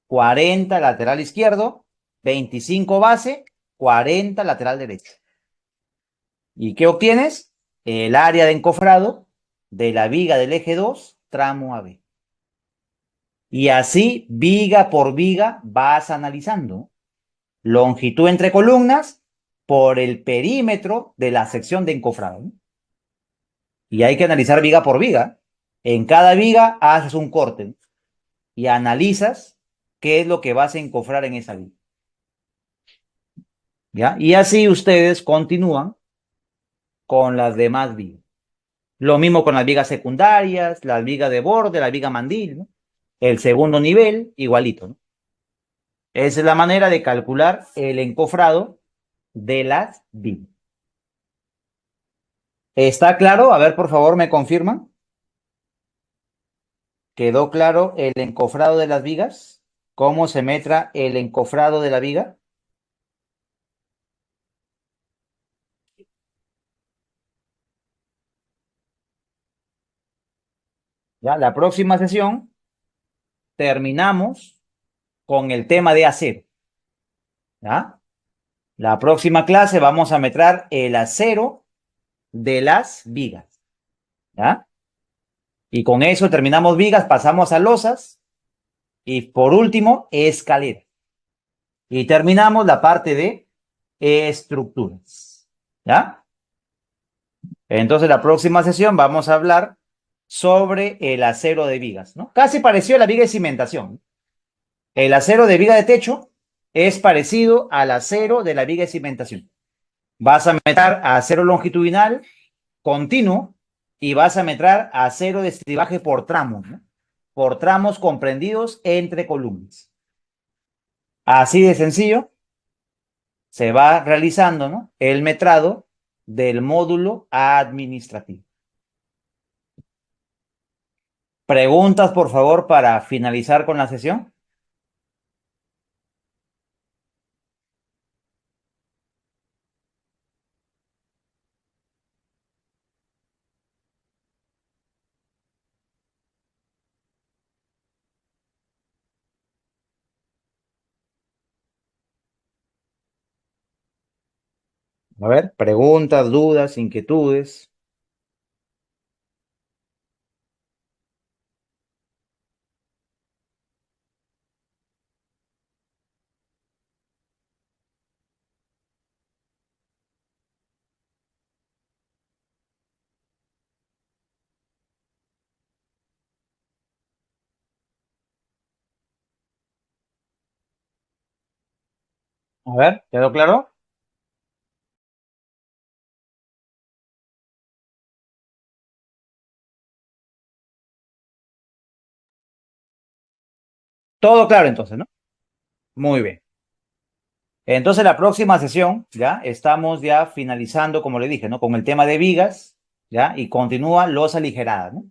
Speaker 1: 40 lateral izquierdo, 25 base, 40 lateral derecho. ¿Y qué obtienes? El área de encofrado de la viga del eje 2, tramo AB. Y así, viga por viga, vas analizando longitud entre columnas por el perímetro de la sección de encofrado, ¿no? Y hay que analizar viga por viga. En cada viga haces un corte, ¿no? Y analizas qué es lo que vas a encofrar en esa viga. ¿Ya? Y así ustedes continúan con las demás vigas. Lo mismo con las vigas secundarias, las vigas de borde, la viga mandil, ¿no? El segundo nivel, igualito, ¿no? Esa es la manera de calcular el encofrado de las vigas. ¿Está claro? A ver, por favor, me confirman. ¿Quedó claro el encofrado de las vigas? ¿Cómo se metra el encofrado de la viga? Ya, la próxima sesión terminamos con el tema de acero. ¿Ya? La próxima clase vamos a metrar el acero de las vigas. ¿Ya? Y con eso terminamos vigas, pasamos a losas y por último, escalera. Y terminamos la parte de estructuras. ¿Ya? Entonces, la próxima sesión vamos a hablar sobre el acero de vigas, ¿no? Casi parecido a la viga de cimentación. El acero de viga de techo es parecido al acero de la viga de cimentación. Vas a meter acero longitudinal continuo y vas a meter acero de estribaje por tramos, ¿no? Por tramos comprendidos entre columnas. Así de sencillo se va realizando, ¿no? El metrado del módulo administrativo. ¿Preguntas, por favor, para finalizar con la sesión? A ver, preguntas, dudas, inquietudes. A ver, ¿quedó claro? Todo claro entonces, ¿no? Muy bien. Entonces la próxima sesión, ya, estamos ya finalizando, como le dije, ¿no? Con el tema de vigas, ya, y continúa losa aligerada, ¿no?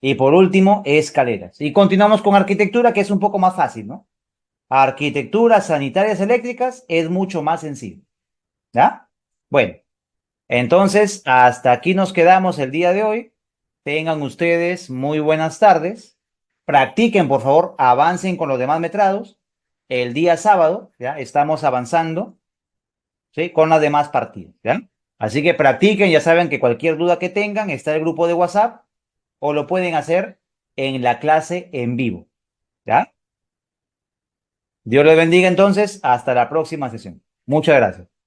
Speaker 1: Y por último, escaleras. Y continuamos con arquitectura, que es un poco más fácil, ¿no? Arquitecturas sanitarias eléctricas es mucho más sencillo, ¿ya? Bueno, entonces hasta aquí nos quedamos el día de hoy. Tengan ustedes muy buenas tardes. Practiquen, por favor, avancen con los demás metrados. El día sábado, ¿ya? Estamos avanzando, ¿sí? Con las demás partidas, ¿ya? Así que practiquen, ya saben que cualquier duda que tengan está el grupo de WhatsApp o lo pueden hacer en la clase en vivo, ¿ya? Dios les bendiga entonces, hasta la próxima sesión. Muchas gracias.